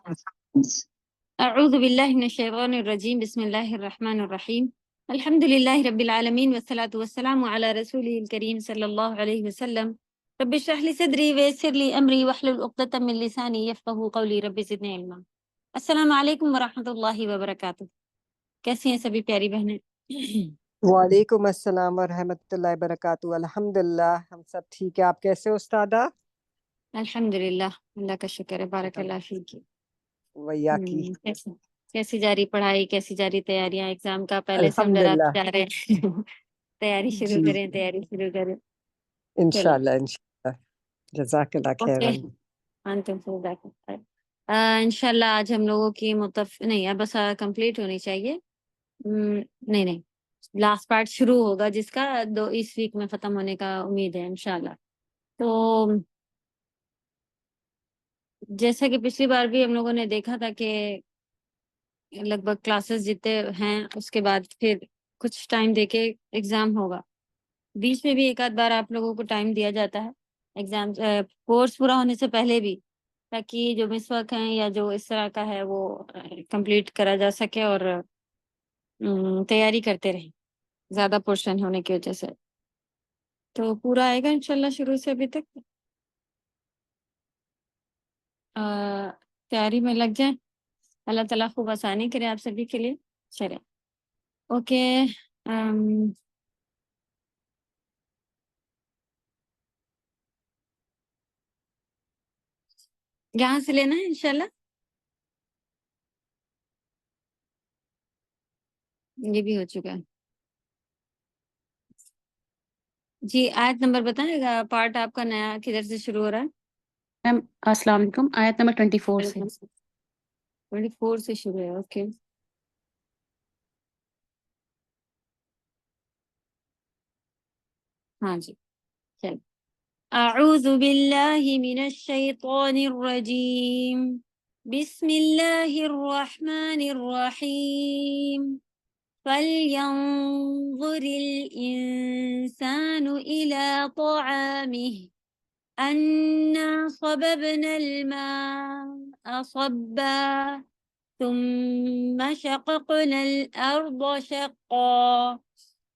اعوذ باللہ من الشیطان الرجیم بسم اللہ الرحمن الرحیم الحمد للہ رب العالمین والصلاة والسلام علی رسولہ الکریم صلی اللہ علیہ وسلم رب اشرح لی صدری ویسر لی امری واحلل عقدۃ من لسانی یفقہوا قولی رب زدنی علما۔ السلام علیکم ورحمۃ اللہ وبرکاتہ۔ کیسی ہیں سبھی پیاری بہنیں؟ وعلیکم السلام ورحمۃ اللہ وبرکاتہ۔ الحمدللہ ہم سب ٹھیک ہے۔ آپ کیسے ہو استاذہ؟ الحمدللہ، اللہ کا شکر ہے، بارک اللہ فیک۔ ویا کی کیسی جاری پڑھائی، کیسی جاری تیاریاں ایگزام کا؟ پہلے سے ہم الحمدللہ ڈراتے جا رہے ہیں تیاری شروع جی کریں۔ چلو انشاءاللہ جزاک اللہ اوکے، خیرن۔ انشاءاللہ آج ہم لوگوں کی نہیں اب بس کمپلیٹ ہونی چاہیے۔ نہیں لاسٹ پارٹ شروع ہوگا جس کا اس ویک میں ختم ہونے کا امید ہے انشاءاللہ۔ تو جیسا کہ پچھلی بار بھی ہم لوگوں نے دیکھا تھا کہ لگ بھگ کلاسز جتنے ہیں اس کے بعد پھر کچھ ٹائم دے کے ایگزام ہوگا۔ بیچ میں بھی ایک آدھ بار آپ لوگوں کو ٹائم دیا جاتا ہے ایگزام کورس پورا ہونے سے پہلے بھی، تاکہ جو مس ورک ہیں یا جو اس طرح کا ہے وہ کمپلیٹ کرا جا سکے اور تیاری کرتے رہیں زیادہ پورشن ہونے کی وجہ سے۔ تو پورا آئے گا انشاءاللہ شروع سے ابھی تک۔ تیاری میں لگ جائیں، اللہ تعالیٰ خوب آسانی کرے آپ سبھی کے لیے۔ چلیں اوکے، یہاں سے لینا ہے انشاءاللہ۔ یہ بھی ہو چکا ہے جی۔ آیت نمبر بتائیں گا، پارٹ آپ کا نیا کدھر سے شروع ہو رہا ہے؟ میم السلام علیکم، آیت نمبر 24 سے۔ 24 سے شروع ہے، اوکے۔ ہاں جی چل۔ اعوذ باللہ من الشیطان الرجیم، بسم اللہ الرحمن الرحیم۔ فَلْيَنظُرِ الْإِنسَانُ إِلَى طَعَامِهِ أَنَّا صَبَبْنَا الْمَاءَ صَبًّا ثُمَّ شَقَقْنَا الْأَرْضَ شَقًّا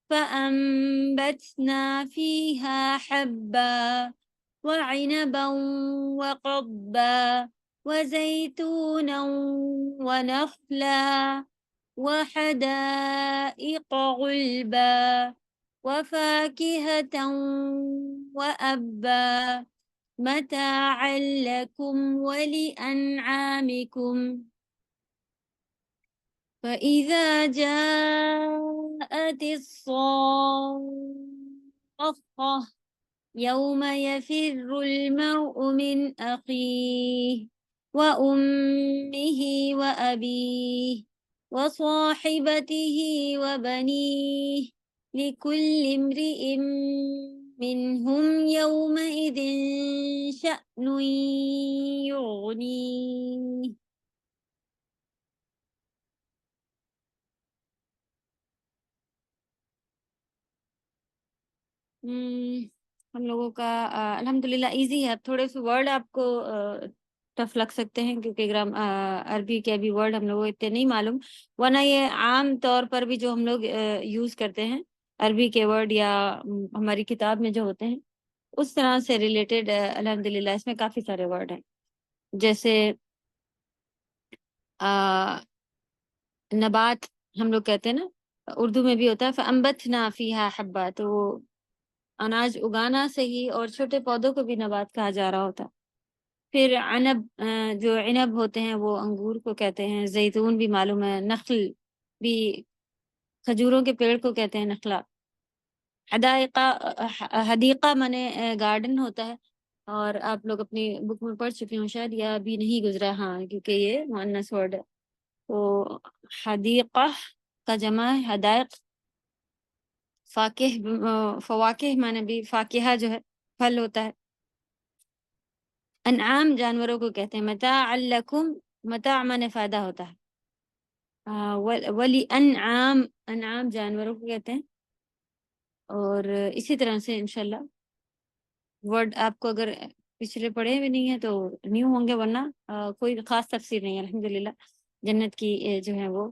فَأَنبَتْنَا فِيهَا حَبًّا وَعِنَبًا وَقَضْبًا وَزَيْتُونًا وَنَخْلًا وحدائق غلبا وفاكهة وأبا متاعا لكم ولأنعامكم۔ فإذا جاءت الصاخة يوم يفر المرء من أخيه وأمه وأبيه وصاحبته وبنيه لكل امرئ منهم يومئذ شأن يغنيه۔ ہم لوگوں کا الحمدللہ ایزی ہے۔ تھوڑے سے ورڈ آپ کو ٹف لگ سکتے ہیں کیونکہ عربی کے ابھی ورڈ ہم لوگوں اتنے نہیں معلوم، ورنہ یہ عام طور پر بھی جو ہم لوگ یوز کرتے ہیں عربی کے ورڈ یا ہماری کتاب میں جو ہوتے ہیں اس طرح سے ریلیٹڈ الحمدللہ اس میں کافی سارے ورڈ ہیں۔ جیسے نبات ہم لوگ کہتے ہیں نا، اردو میں بھی ہوتا ہے فَأَنبَتْنَا فِيهَا حَبًّا، تو اناج اگانا سے ہی، اور چھوٹے پودوں کو بھی نبات کہا جا رہا ہوتا ہے۔ پھر عنب، جو عنب ہوتے ہیں وہ انگور کو کہتے ہیں۔ زیتون بھی معلوم ہے، نخل بھی کھجوروں کے پیڑ کو کہتے ہیں نخلا۔ حدیقہ مانے گارڈن ہوتا ہے، اور آپ لوگ اپنی بک میں پڑھ چکے ہوں شاید، یا بھی نہیں گزرا، ہاں کیونکہ یہ مؤنث ورڈ ہے۔ تو حدیقہ کا جمع ہے حدائق۔ فواکہ مانے بھی فاکہہ جو ہے پھل ہوتا ہے۔ انعام جانوروں کو کہتے ہیں۔ متاع لکم، متاع مانے فائدہ ہوتا ہے۔ ولی انعام جانوروں کو کہتے ہیں۔ اور اسی طرح سے انشاءاللہ ورڈ آپ کو اگر پچھلے پڑھے بھی نہیں ہیں تو نیو ہوں گے، ورنہ کوئی خاص تفسیر نہیں ہے الحمدللہ جنت کی جو ہے وہ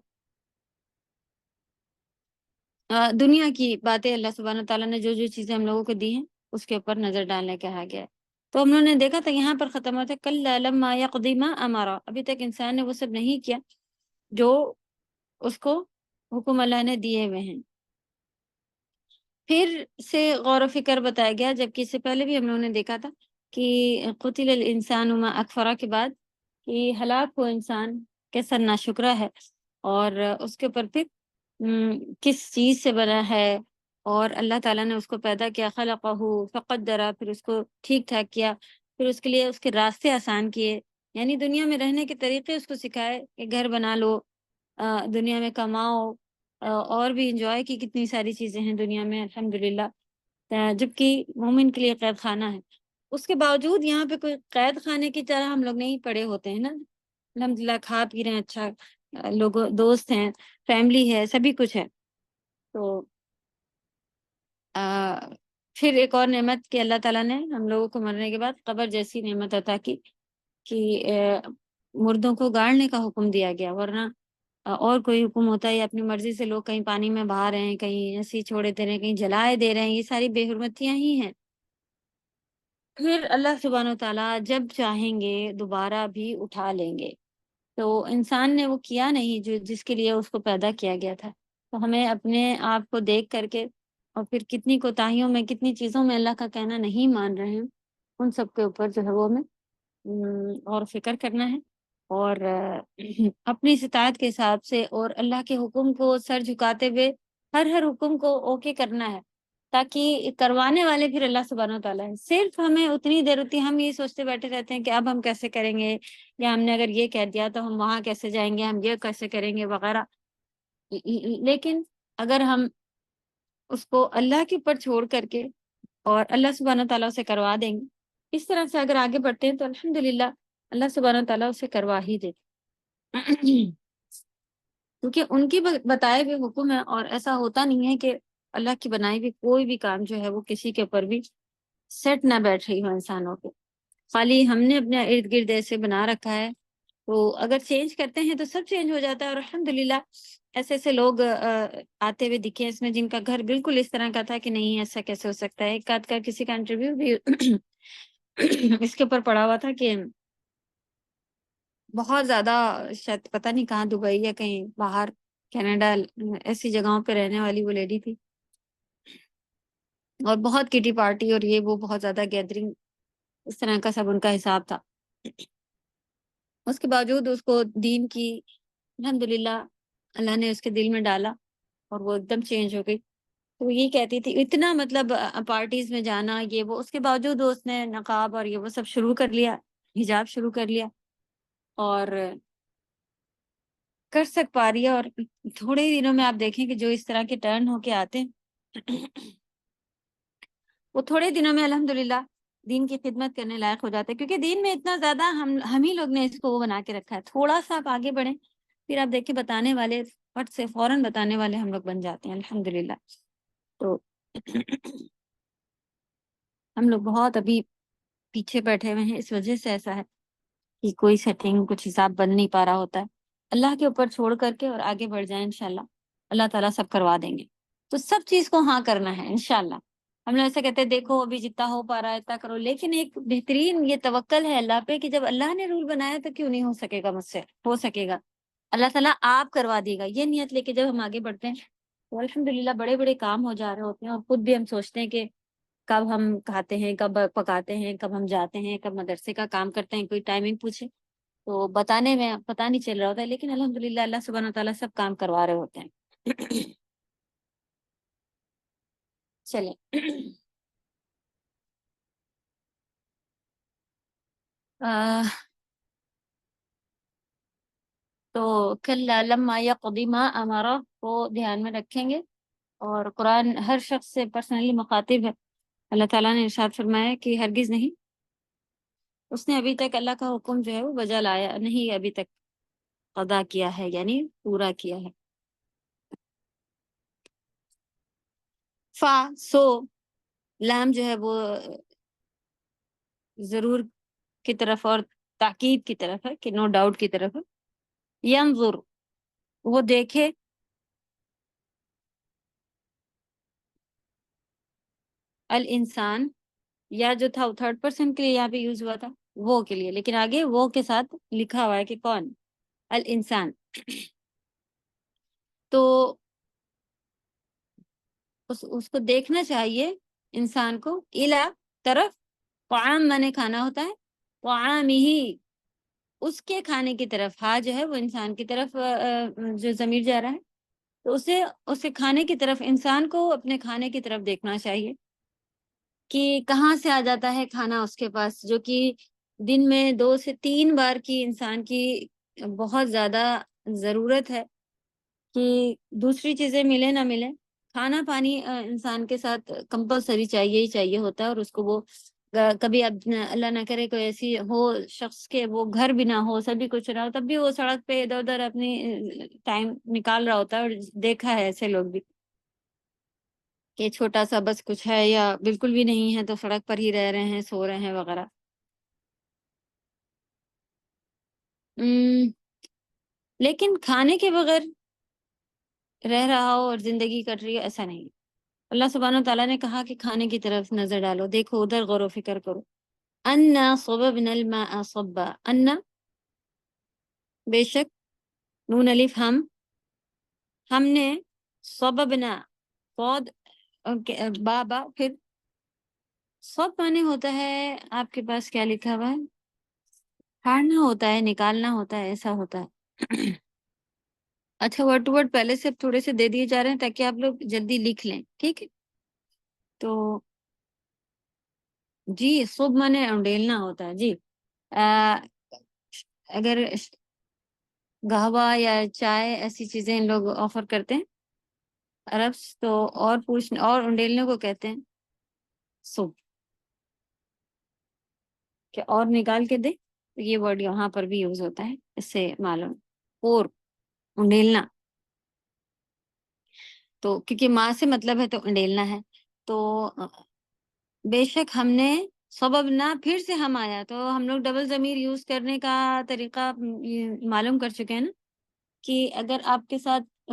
دنیا کی باتیں اللہ سبحانہ تعالیٰ نے جو جو چیزیں ہم لوگوں کو دی ہیں اس کے اوپر نظر ڈالنے کہا گیا ہے۔ تو ہم لوگوں نے دیکھا تھا یہاں پر ختم ہوتا ہے کل لما یقضی ما امرا، ابھی تک انسان نے وہ سب نہیں کیا جو اس کو حکم اللہ نے دیے ہوئے ہیں۔ پھر سے غور و فکر بتایا گیا، جبکہ اس سے پہلے بھی ہم لوگوں نے دیکھا تھا کہ قتل الانسان ما اکفرا کے بعد کہ ہلاک ہو انسان کیسا ناشکرا ہے، اور اس کے اوپر پھر کس چیز سے بنا ہے، اور اللہ تعالیٰ نے اس کو پیدا کیا، خلقہ فقدرہ، پھر اس کو ٹھیک ٹھاک کیا، پھر اس کے لیے اس کے راستے آسان کیے، یعنی دنیا میں رہنے کے طریقے اس کو سکھائے کہ گھر بنا لو، دنیا میں کماؤ، اور بھی انجوائے کی کتنی ساری چیزیں ہیں دنیا میں الحمدللہ، جبکہ مومن کے لیے قید خانہ ہے۔ اس کے باوجود یہاں پہ کوئی قید خانے کی طرح ہم لوگ نہیں پڑے ہوتے ہیں نا، الحمدللہ کھا پی رہے ہیں، اچھا لوگ دوست ہیں، فیملی ہے، سبھی کچھ ہے۔ تو پھر ایک اور نعمت کہ اللہ تعالیٰ نے ہم لوگوں کو مرنے کے بعد قبر جیسی نعمت عطا کی کہ مردوں کو گاڑنے کا حکم دیا گیا، ورنہ اور کوئی حکم ہوتا ہے یا اپنی مرضی سے لوگ کہیں پانی میں بہا رہے ہیں، کہیں ایسے ہی چھوڑے دے رہے ہیں، کہیں جلائے دے رہے ہیں، یہ ساری بے حرمتیاں ہی ہیں۔ پھر اللہ سبحانہ و تعالیٰ جب چاہیں گے دوبارہ بھی اٹھا لیں گے، تو انسان نے وہ کیا نہیں جو جس کے لیے اس کو پیدا کیا گیا تھا۔ تو ہمیں اپنے آپ کو دیکھ کر کے، اور پھر کتنی کوتاہیوں میں کتنی چیزوں میں اللہ کا کہنا نہیں مان رہے ہیں، ان سب کے اوپر جو ہے وہ ہمیں اور فکر کرنا ہے، اور اپنی استطاعت کے حساب سے اور اللہ کے حکم کو سر جھکاتے ہوئے ہر حکم کو اوکے کرنا ہے، تاکہ کروانے والے پھر اللہ سبحانہ و تعالیٰ ہے۔ صرف ہمیں اتنی دیر ہوتی ہے، ہم یہ سوچتے بیٹھے رہتے ہیں کہ اب ہم کیسے کریں گے، یا ہم نے اگر یہ کہہ دیا تو ہم وہاں کیسے جائیں گے، ہم یہ کیسے کریں گے وغیرہ۔ لیکن اگر ہم اس کو اللہ کے اوپر چھوڑ کر کے اور اللہ سبحانہ تعالیٰ سے کروا دیں گے، اس طرح سے اگر آگے بڑھتے ہیں تو الحمدللہ اللہ سبحانہ تعالیٰ اسے کروا ہی دے، کیونکہ ان کی بتائے ہوئے حکم ہے، اور ایسا ہوتا نہیں ہے کہ اللہ کی بنائی ہوئی کوئی بھی کام جو ہے وہ کسی کے اوپر بھی سیٹ نہ بیٹھ رہی ہو انسانوں پہ، خالی ہم نے اپنے ارد گرد ایسے بنا رکھا ہے، تو اگر چینج کرتے ہیں تو سب چینج ہو جاتا ہے۔ اور الحمدللہ ایسے ایسے لوگ آتے ہوئے دکھے اس میں جن کا گھر بالکل اس طرح کا تھا کہ نہیں ایسا کیسے ہو سکتا ہے۔ ایک آدھ کا کسی کا انٹرویو بھی اس کے اوپر پڑا ہوا تھا کہ بہت زیادہ شاید پتہ نہیں کہاں، دبئی یا کہیں باہر کینیڈا، ایسی جگہوں پہ رہنے والی وہ لیڈی تھی، اور بہت کٹی پارٹی اور یہ وہ بہت زیادہ گیدرنگ، اس طرح کا سب ان کا حساب تھا۔ اس کے باوجود اس کو دین کی الحمدللہ اللہ نے اس کے دل میں ڈالا، اور وہ ایک دم چینج ہو گئی۔ تو یہ کہتی تھی اتنا مطلب پارٹیز میں جانا یہ وہ، اس کے باوجود اس نے نقاب اور یہ وہ سب شروع کر لیا، حجاب شروع کر لیا، اور کر سک پا رہی ہے۔ اور تھوڑے ہی دنوں میں آپ دیکھیں کہ جو اس طرح کے ٹرن ہو کے آتے ہیں وہ تھوڑے دنوں میں الحمدللہ دین کی خدمت کرنے لائق ہو جاتے ہیں، کیونکہ دین میں اتنا زیادہ ہم ہی لوگ نے اس کو وہ بنا کے رکھا ہے، تھوڑا سا آپ آگے بڑھیں پھر آپ دیکھیں بتانے والے فٹ سے فوراً بتانے والے ہم لوگ بن جاتے ہیں الحمدللہ۔ تو ہم لوگ بہت ابھی پیچھے بیٹھے ہوئے ہیں، اس وجہ سے ایسا ہے کہ کوئی سیٹنگ کچھ حساب بن نہیں پا رہا ہوتا ہے۔ اللہ کے اوپر چھوڑ کر کے اور آگے بڑھ جائیں انشاءاللہ، اللہ تعالیٰ سب کروا دیں گے۔ تو سب چیز کو ہاں کرنا ہے انشاءاللہ۔ ہم لوگ ایسا کہتے ہیں دیکھو ابھی جتنا ہو پا رہا ہے اتنا کرو، لیکن ایک بہترین یہ توکل ہے اللہ پہ کہ جب اللہ نے رول بنایا تو کیوں نہیں ہو سکے گا، مجھ سے ہو سکے گا، اللہ تعالیٰ آپ کروا دے گا، یہ نیت لے کے جب ہم آگے بڑھتے ہیں تو الحمدللہ بڑے بڑے کام ہو جا رہے ہوتے ہیں، اور خود بھی ہم سوچتے ہیں کہ کب ہم کھاتے ہیں، کب پکاتے ہیں، کب ہم جاتے ہیں، کب مدرسے کا کام کرتے ہیں، کوئی ٹائمنگ پوچھے تو بتانے میں پتہ نہیں چل رہا ہوتا ہے، لیکن الحمدللہ اللہ سبحانہ تعالیٰ سب کام کروا رہے ہوتے ہیں۔ چلیں تو کلا لما یقضی ما امرہ کو دھیان میں رکھیں گے، اور قرآن ہر شخص سے پرسنلی مخاطب ہے۔ اللہ تعالیٰ نے ارشاد فرمایا کہ ہرگز نہیں، اس نے ابھی تک اللہ کا حکم جو ہے وہ بجا لایا نہیں، ابھی تک قضا کیا ہے یعنی پورا کیا ہے۔ فا سو لام جو ہے وہ ضرور کی طرف اور تاکید کی طرف ہے کہ نو ڈاؤٹ کی طرف ہے. ینظر وہ دیکھے, الانسان یا جو تھا وہ تھرڈ پرسن کے لیے یہاں پہ یوز ہوا تھا, وہ کے لیے, لیکن آگے وہ کے ساتھ لکھا ہوا ہے کہ کون, الانسان. تو اس کو دیکھنا چاہیے انسان کو, الا طرف, طعام مانے کھانا ہوتا ہے, طعامہ اس کے کھانے کی طرف, ہاں جو ہے وہ انسان کی طرف جو ضمیر جا رہا ہے, تو اسے کھانے کی طرف, انسان کو اپنے کھانے کی طرف دیکھنا چاہیے کہ کہاں سے آ جاتا ہے کھانا اس کے پاس, جو کہ دن میں 2 سے 3 بار کی انسان کی بہت زیادہ ضرورت ہے کہ دوسری چیزیں ملے نہ ملے, کھانا پانی انسان کے ساتھ کمپلسری چاہیے ہی چاہیے ہوتا ہے. اور اس کو وہ کبھی اللہ نہ کرے کوئی ایسی ہو شخص کے وہ گھر بھی نہ ہو, سبھی کچھ رہا ہو, تب بھی وہ سڑک پہ ادھر ادھر اپنی ٹائم نکال رہا ہوتا ہے. اور دیکھا ہے ایسے لوگ بھی کہ چھوٹا سا بس کچھ ہے یا بالکل بھی نہیں ہے تو سڑک پر ہی رہ رہے ہیں, سو رہے ہیں وغیرہ. لیکن کھانے کے بغیر رہ رہا ہو اور زندگی کٹ رہی ہے, ایسا نہیں. اللہ سبحانہ و تعالیٰ نے کہا کہ کھانے کی طرف نظر ڈالو, دیکھو ادھر غور و فکر کرو. انا صببنا الماء صبا, انا بے شک, نون الف ہم نے, صببنا صاد بابا, پھر صب مانے ہوتا ہے, آپ کے پاس کیا لکھا ہوا ہے, پھاڑنا ہوتا ہے, نکالنا ہوتا ہے, ایسا ہوتا ہے. اچھا ورڈ ٹو ورڈ پہلے سے تھوڑے سے دے دیے جا رہے ہیں تاکہ آپ لوگ جلدی لکھ لیں, ٹھیک ہے. تو جی صبح مانے انڈیلنا ہوتا ہے جی. اگر قہوہ یا چائے ایسی چیزیں ان لوگ آفر کرتے ہیں عرب, تو اور پوچھنے اور انڈیلنے کو کہتے ہیں صبح, کہ اور نکال کے دے. تو یہ ورڈ یہاں پر بھی یوز ہوتا ہے, اس سے معلوم, اور انڈیلنا. تو کیونکہ ماں سے مطلب ہے تو انڈیلنا ہے. تو بے شک ہم نے, سبب نہ پھر سے ہم آیا, تو ہم لوگ ڈبل ضمیر یوز کرنے کا طریقہ معلوم کر چکے ہیں نا, کہ اگر آپ کے ساتھ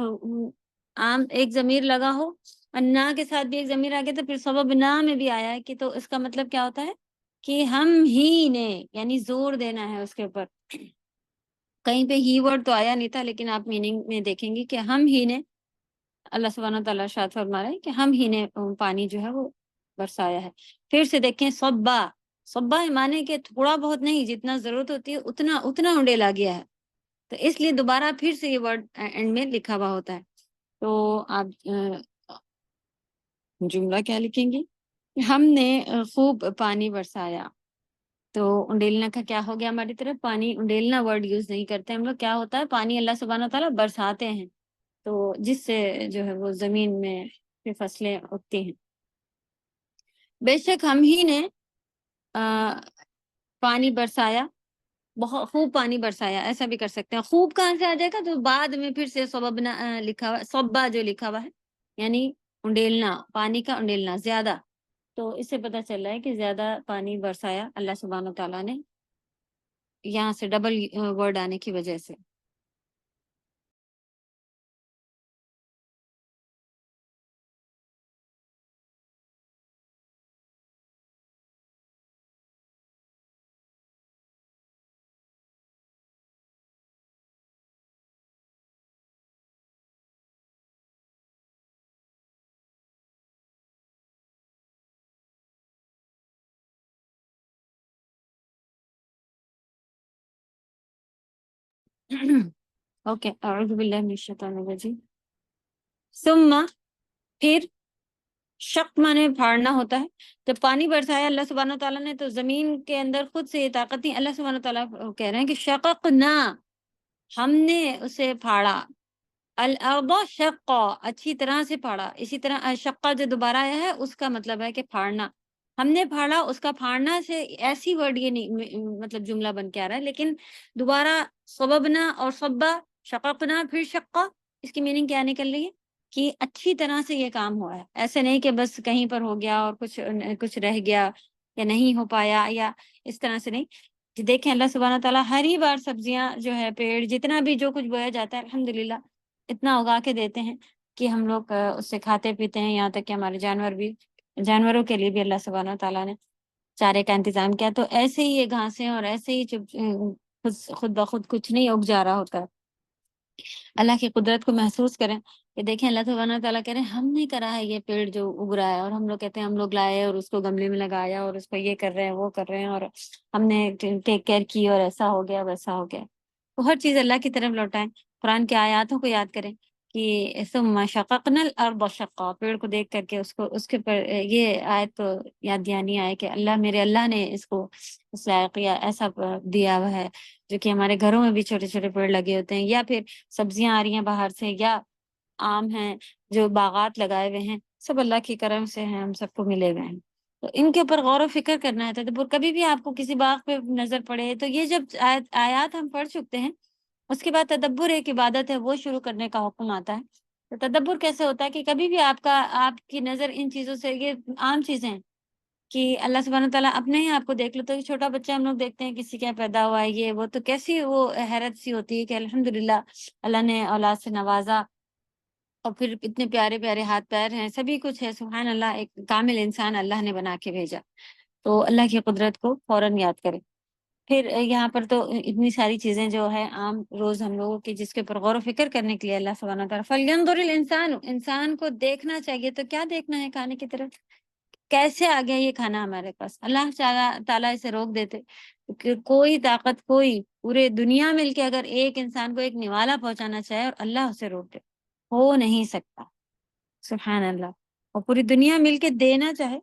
عام ایک ضمیر لگا ہو اور نہ کے ساتھ بھی ایک ضمیر آ گیا تو پھر سبب نہ میں بھی آیا ہے, کہ تو اس کا مطلب کیا ہوتا ہے کہ ہم ہی نے, یعنی زور دینا ہے اس کے اوپر. کہیں پہ ہی ورڈ تو آیا نہیں تھا, لیکن آپ میننگ میں دیکھیں گے کہ ہم ہی نے, اللہ سبحانہ و تعالیٰ ارشاد فرما رہے ہیں کہ ہم ہی نے پانی جو ہے وہ برسایا ہے. پھر سے دیکھیں, صبا, صبا مانے کہ تھوڑا بہت نہیں, جتنا ضرورت ہوتی ہے اتنا انڈیلا گیا ہے. تو اس لیے دوبارہ پھر سے یہ ورڈ اینڈ میں لکھا ہوا ہوتا ہے. تو آپ جملہ کیا لکھیں گے, ہم نے خوب پانی برسایا. تو انڈیلنا کا کیا ہو گیا ہماری طرف, پانی انڈیلنا ورڈ یوز نہیں کرتے ہم لوگ. کیا ہوتا ہے, پانی اللہ سبحانہ تعالیٰ برساتے ہیں, تو جس سے جو ہے وہ زمین میں پھر فصلیں اگتی ہیں. بے شک ہم ہی نے پانی برسایا, بہت خوب پانی برسایا, ایسا بھی کر سکتے ہیں. خوب کہاں سے آ جائے گا, تو بعد میں پھر سے سببنا لکھا ہوا, صبا جو لکھا ہوا ہے یعنی انڈیلنا, پانی کا انڈیلنا زیادہ. تو اس سے پتہ چل رہا ہے کہ زیادہ پانی برسایا اللہ سبحانہ و تعالیٰ نے, یہاں سے ڈبل ورڈ آنے کی وجہ سے. اوکے, اعوذ باللہ من الشیطان الرجیم. ثم پھر, شق مانے پھاڑنا ہوتا ہے. جب پانی برسایا اللہ سبحانہ تعالیٰ نے, تو زمین کے اندر خود سے یہ طاقت نہیں, اللہ سبحانہ تعالیٰ کہہ رہے ہیں کہ شققنا, ہم نے اسے پھاڑا. الارض شقا, اچھی طرح سے پھاڑا. اسی طرح شقہ جو دوبارہ آیا ہے اس کا مطلب ہے کہ پھاڑنا. ہم نے پھاڑا, اس کا پھاڑنا سے ایسی ورڈ یہ نہیں مطلب جملہ بن کے آ رہا ہے, لیکن دوبارہ صببنا اور صبا, شققنا پھر شقہ, اس کی میننگ کیا نکل رہی ہے کہ اچھی طرح سے یہ کام ہوا ہے. ایسے نہیں کہ بس کہیں پر ہو گیا اور کچھ رہ گیا, یا نہیں ہو پایا یا اس طرح سے نہیں. دیکھیں اللہ سبحانہ تعالیٰ ہر ہی بار سبزیاں جو ہے پیڑ جتنا بھی جو کچھ بویا جاتا ہے الحمدللہ اتنا اگا کے دیتے ہیں کہ ہم لوگ اس سے کھاتے پیتے ہیں, یہاں تک کہ ہمارے جانوروں کے لیے بھی اللہ سبحانہ تعالیٰ نے چارے کا انتظام کیا. تو ایسے ہی یہ گھاسیں اور ایسے ہی خود بخود کچھ نہیں اگ جا رہا ہوتا ہے. اللہ کی قدرت کو محسوس کریں کہ دیکھیں اللہ سبحانہ تعالیٰ کہہ رہے ہیں ہم نے کرا ہے یہ پیڑ جو اگ رہا ہے, اور ہم لوگ کہتے ہیں ہم لوگ لائے اور اس کو گملے میں لگایا اور اس کو یہ کر رہے ہیں وہ کر رہے ہیں اور ہم نے ٹیک کیئر کی اور ایسا ہو گیا ویسا ہو گیا. تو ہر چیز اللہ کی طرف لوٹائیں, قرآن کی آیاتوں کو یاد کریں کہ ثم شققنا الارض شقا, پیڑ کو دیکھ کر کے اس کے پر یہ آیت تو یاد دہانی آئے کہ میرے اللہ نے اس کو اس لائق یا ایسا دیا ہوا ہے جو کہ ہمارے گھروں میں بھی چھوٹے چھوٹے پیڑ لگے ہوتے ہیں, یا پھر سبزیاں آ رہی ہیں باہر سے, یا آم ہیں جو باغات لگائے ہوئے ہیں, سب اللہ کی کرم سے ہیں, ہم سب کو ملے ہوئے ہیں. تو ان کے اوپر غور و فکر کرنا ہے. تدبر کبھی بھی آپ کو کسی باغ پہ نظر پڑے تو یہ جب آیات ہم پڑھ چکتے ہیں اس کے بعد تدبر ایک عبادت ہے وہ شروع کرنے کا حکم آتا ہے. تو تدبر کیسے ہوتا ہے کہ کبھی بھی آپ کی نظر ان چیزوں سے, یہ عام چیزیں ہیں کہ اللہ سبحانہ تعالیٰ اپنے ہی آپ کو دیکھ لو, تو یہ چھوٹا بچہ ہم لوگ دیکھتے ہیں کسی کے پیدا ہوا ہے یہ وہ, تو کیسی وہ حیرت سی ہوتی ہے کہ الحمدللہ اللہ نے اولاد سے نوازا, اور پھر اتنے پیارے پیارے ہاتھ پیر ہیں, سبھی کچھ ہے, سبحان اللہ, ایک کامل انسان اللہ نے بنا کے بھیجا. تو اللہ کی قدرت کو فوراً یاد کریں. پھر یہاں پر تو اتنی ساری چیزیں جو ہے عام روز ہم لوگوں کی جس کے اوپر غور و فکر کرنے کے لیے اللہ سبحانہ تعالیٰ فَلْيَنظُرِ الْإِنسَانُ, انسان کو دیکھنا چاہیے. تو کیا دیکھنا ہے؟ کھانے کی طرف. کیسے آ گیا یہ کھانا ہمارے پاس؟ اللہ تعالیٰ اسے روک دیتے کہ کوئی طاقت, کوئی پورے دنیا مل کے اگر ایک انسان کو ایک نوالا پہنچانا چاہے اور اللہ اسے روک دے, ہو نہیں سکتا. سبحان اللہ. اور پوری دنیا مل کے دینا چاہے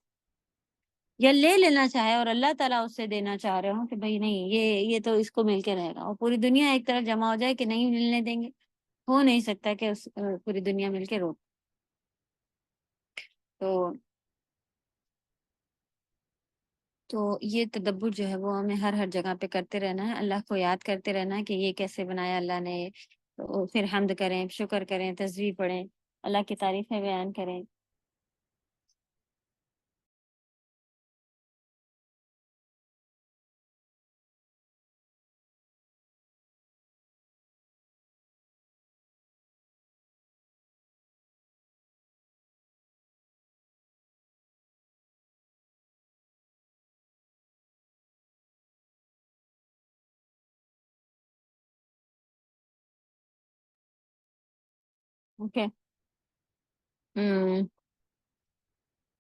یا لے لینا چاہے اور اللہ تعالیٰ اس سے دینا چاہ رہے ہوں کہ بھائی نہیں یہ تو اس کو مل کے رہے گا, اور پوری دنیا ایک طرف جمع ہو جائے کہ نہیں ملنے دیں گے, ہو نہیں سکتا کہ پوری دنیا مل کے روک. تو یہ تدبر جو ہے وہ ہمیں ہر جگہ پہ کرتے رہنا ہے, اللہ کو یاد کرتے رہنا ہے کہ یہ کیسے بنایا اللہ نے. تو پھر حمد کریں, شکر کریں, تسبیح پڑھیں, اللہ کی تعریفیں بیان کریں. اوکے,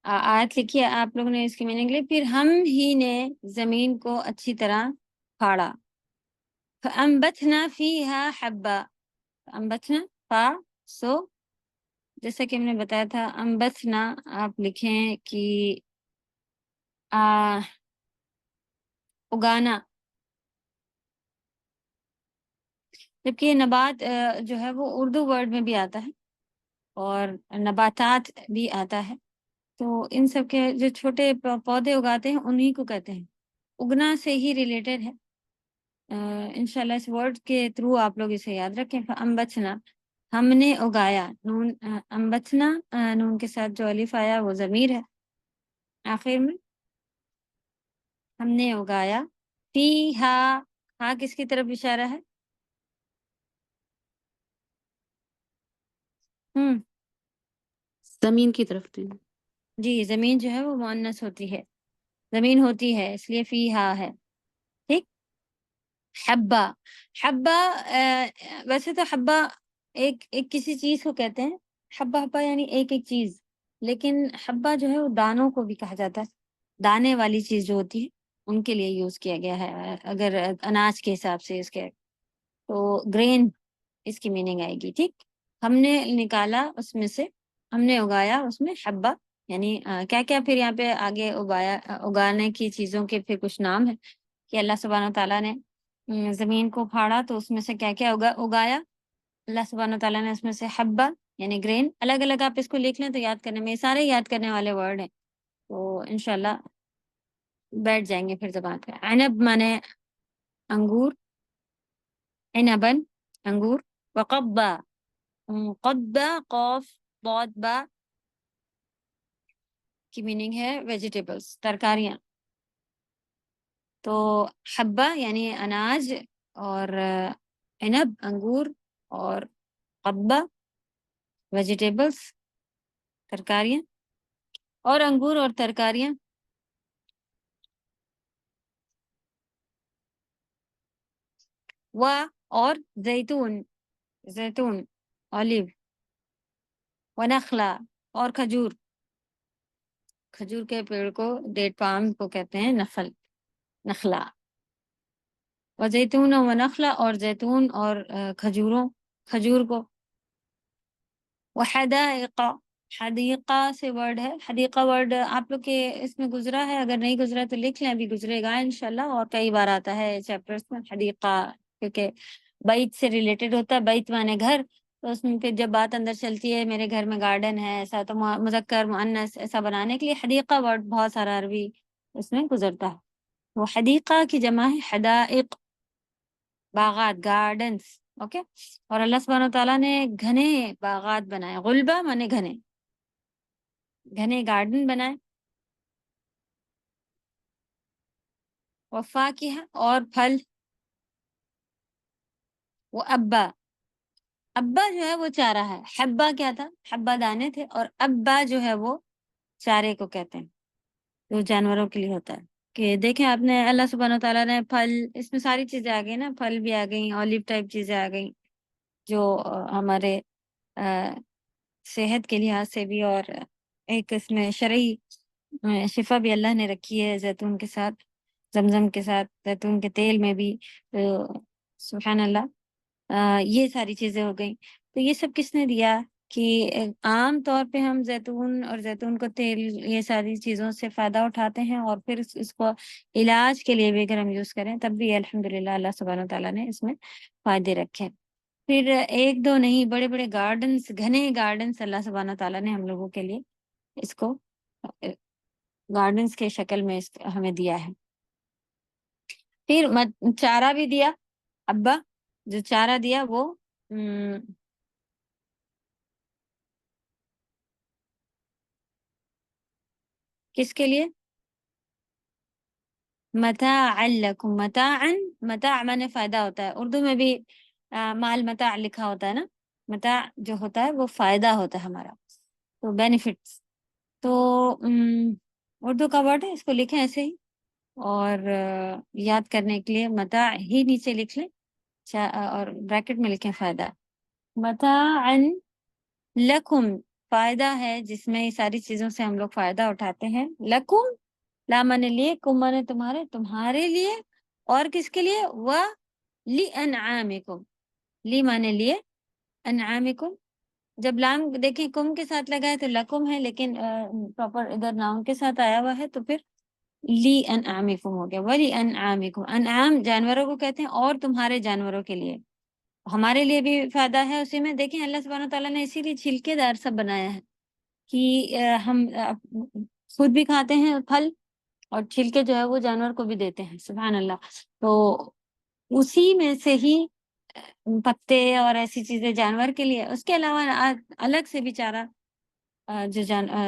آیت لکھی ہے آپ لوگوں نے, اس کی میننگ لی. پھر ہم ہی نے زمین کو اچھی طرح پھاڑا, فَأَنبَتْنَا فِيهَا حَبًّا, فَأَنبَتْنَا سو جیسا کہ ہم نے بتایا تھا انبتنا آپ لکھیں کہ اگانا, جبکہ یہ نبات جو ہے وہ اردو ورڈ میں بھی آتا ہے اور نباتات بھی آتا ہے. تو ان سب کے جو چھوٹے پودے اگاتے ہیں انہی کو کہتے ہیں, اگنا سے ہی ریلیٹڈ ہے. انشاءاللہ اس ورڈ کے تھرو آپ لوگ اسے یاد رکھیں. انبتنا ہم نے اگایا, نون انبتنا نون کے ساتھ جو الف آیا وہ ضمیر ہے آخر میں, ہم نے اگایا. فیہا, ہاں کس کی طرف اشارہ ہے؟ زمین کی طرف تھی. جی, زمین جو ہے وہ مؤنث ہوتی ہے, زمین ہوتی ہے اس لیے فیہا ہے. ٹھیک. حبا, حبا ویسے تو حبا ایک کسی چیز کو کہتے ہیں, حبا یعنی ایک چیز, لیکن حبا جو ہے وہ دانوں کو بھی کہا جاتا ہے. دانے والی چیز جو ہوتی ہے ان کے لیے یوز کیا گیا ہے اگر اناج کے حساب سے اس کے, تو گرین اس کی میننگ آئے گی. ٹھیک. ہم نے نکالا اس میں سے, ہم نے اگایا اس میں حبا, یعنی کیا کیا پھر یہاں پہ آگے اگانے کی چیزوں کے پھر کچھ نام ہے کہ اللہ سبحانہ تعالیٰ نے زمین کو پھاڑا تو اس میں سے کیا کیا اگایا. اللہ سبحانہ تعالیٰ نے اس میں سے حبا یعنی گرین, الگ الگ آپ اس کو لکھ لیں تو یاد کرنے میں سارے یاد کرنے والے ورڈ ہیں, تو انشاءاللہ بیٹھ جائیں گے پھر زبان پہ. عنب مانے انگور, عنبن انگور. وقبا, قبا قوف ضاد با کی میننگ ہے ویجیٹیبلز, ترکاریاں. تو حبہ یعنی اناج، اور عنب انگور، اور قبہ ویجیٹیبلس ترکاریاں، اور انگور اور ترکاریاں، اور زیتون، زیتون اولیو، ونخلا اور کھجور، کھجور کے پیڑ کو ڈیٹ پام کو کہتے ہیں نخلا، وزیتون و نخلا، اور زیتون اور کھجور کو، وحدائق، حدیقہ سے ورڈ ہے، حدیقہ ورڈ آپ لوگ کے اس میں گزرا ہے، اگر نہیں گزرا تو لکھ لیں، ابھی گزرے گا انشاءاللہ، اور کئی بار آتا ہے چیپٹرز میں حدیقہ، کیونکہ بیت سے ریلیٹڈ ہوتا ہے، بیت مانے گھر، تو اس میں پھر جب بات اندر چلتی ہے میرے گھر میں گارڈن ہے ایسا، تو مذکر مؤنث ایسا بنانے کے لیے حدیقہ ورڈ بہت سارا عربی اس میں گزرتا ہے۔ وہ حدیقہ کی جمع ہے حدائق، باغات، گارڈنز، اوکے۔ اور اللہ سبحانہ وتعالیٰ نے گھنے باغات بنائے، غلبہ مانے گھنے گارڈن بنائے، وفاکہہ اور پھل، وہ ابا جو ہے وہ چارہ ہے، حبہ کیا تھا، حبہ دانے تھے، اور ابا جو ہے وہ چارے کو کہتے ہیں، جو جانوروں کے لیے ہوتا ہے۔ کہ دیکھیں آپ نے اللہ سبحانہ وتعالیٰ نے پھل، اس میں ساری چیزیں آ گئی نا، پھل بھی آ گئیں، اولیو ٹائپ چیزیں آ گئیں، جو ہمارے صحت کے لحاظ سے بھی، اور ایک اس میں شرعی شفا بھی اللہ نے رکھی ہے، زیتون کے ساتھ، زمزم کے ساتھ، زیتون کے تیل میں بھی، سبحان اللہ، یہ ساری چیزیں ہو گئیں۔ تو یہ سب کس نے دیا؟ کہ عام طور پہ ہم زیتون اور زیتون کا تیل یہ ساری چیزوں سے فائدہ اٹھاتے ہیں، اور پھر اس کو علاج کے لیے بھی اگر ہم یوز کریں تب بھی الحمدللہ اللہ سبحانہ وتعالیٰ نے اس میں فائدے رکھے۔ پھر ایک دو نہیں، بڑے بڑے گارڈنز، گھنے گارڈنز اللہ سبحانہ تعالیٰ نے ہم لوگوں کے لیے اس کو گارڈنز کے شکل میں ہمیں دیا ہے۔ پھر چارہ بھی دیا، ابا جو چارہ دیا وہ کس کے لیے؟ متاع لکم، متاع مانے فائدہ ہوتا ہے، اردو میں بھی مال متاع لکھا ہوتا ہے نا، متاع جو ہوتا ہے وہ فائدہ ہوتا ہے ہمارا، تو بینیفٹس، تو اردو کا ورڈ ہے، اس کو لکھیں ایسے ہی، اور یاد کرنے کے لیے متاع ہی نیچے لکھ لیں، اور بریکٹ میں لکھیں فائدہ، متاعا لکم، فائدہ ہے جس میں یہ ساری چیزوں سے ہم لوگ فائدہ اٹھاتے ہیں، لکم لا مانے لیے، کم مانے تمہارے لیے، اور کس کے لیے؟ لِأَنْعَامِكُمْ، لی مانے لیے، انعامکم، جب لام دیکھیں کم کے ساتھ لگا ہے تو لکم ہے، لیکن پراپر ادھر ناؤن کے ساتھ آیا ہوا ہے تو پھر لی انعامکم ہو گیا، ولی انعامکم، انعام جانوروں کو کہتے ہیں، اور تمہارے جانوروں کے لیے، ہمارے لیے بھی فائدہ ہے اسی میں۔ دیکھیں اللہ سبحانہ تعالیٰ نے اسی لیے چھلکے دار سب بنایا ہے، کہ ہم خود بھی کھاتے ہیں پھل، اور چھلکے جو ہے وہ جانور کو بھی دیتے ہیں، سبحان اللہ، تو اسی میں سے ہی پتے اور ایسی چیزیں جانور کے لیے، اس کے علاوہ الگ سے بھی چارہ جو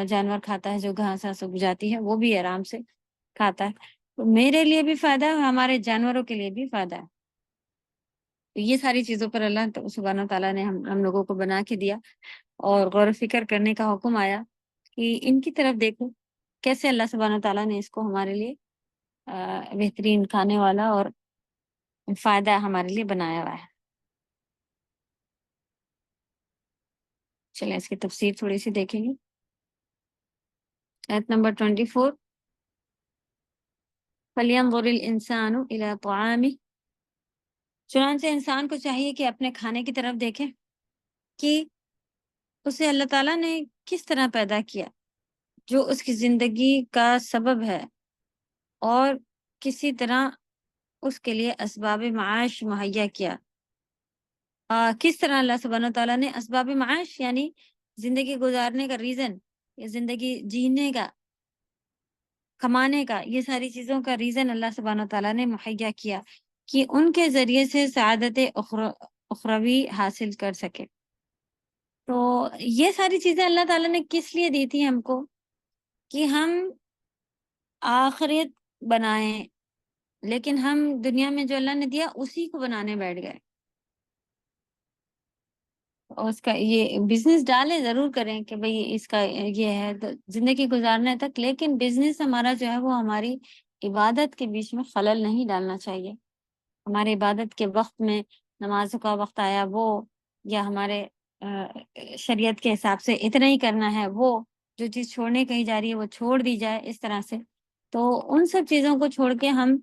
جانور کھاتا ہے، جو گھاس اگ جاتی ہے وہ بھی آرام سے کھاتا ہے، تو میرے لیے بھی فائدہ ہے، ہمارے جانوروں کے لیے بھی فائدہ ہے۔ تو یہ ساری چیزوں پر اللہ سبحانہ تعالیٰ نے ہم لوگوں کو بنا کے دیا، اور غور و فکر کرنے کا حکم آیا کہ ان کی طرف دیکھو کیسے اللہ سبحانہ تعالیٰ نے اس کو ہمارے لیے بہترین کھانے والا اور فائدہ ہمارے لیے بنایا ہوا ہے۔ چلیں اس کی تفسیر تھوڑی سی دیکھیں گے، آیت نمبر 24، فَلْيَنظُرِ الْإِنسَانُ إِلَىٰ طَعَامِهِ، چنانچہ انسان کو چاہیے کہ اپنے کھانے کی طرف دیکھے کہ اسے اللہ تعالیٰ نے کس طرح پیدا کیا، جو اس کی زندگی کا سبب ہے، اور کسی طرح اس کے لیے اسباب معاش مہیا کیا۔ کس طرح اللہ سبحانہ تعالیٰ نے اسباب معاش یعنی زندگی گزارنے کا ریزن، یا زندگی جینے کا، کمانے کا، یہ ساری چیزوں کا ریزن اللہ سبحانہ تعالیٰ نے مہیا کیا کہ ان کے ذریعے سے سعادت اخروی حاصل کر سکے۔ تو یہ ساری چیزیں اللہ تعالیٰ نے کس لیے دی تھی ہم کو؟ کہ ہم آخرت بنائیں، لیکن ہم دنیا میں جو اللہ نے دیا اسی کو بنانے بیٹھ گئے. اور اس کا یہ بزنس ڈالیں ضرور کریں کہ بھئی اس کا یہ ہے تو زندگی گزارنے تک، لیکن بزنس ہمارا جو ہے وہ ہماری عبادت کے بیچ میں خلل نہیں ڈالنا چاہیے. ہمارے عبادت کے وقت میں نمازوں کا وقت آیا وہ، یا ہمارے شریعت کے حساب سے اتنا ہی کرنا ہے، وہ جو چیز چھوڑنے کہی جا رہی ہے وہ چھوڑ دی جائے اس طرح سے. تو ان سب چیزوں کو چھوڑ کے ہم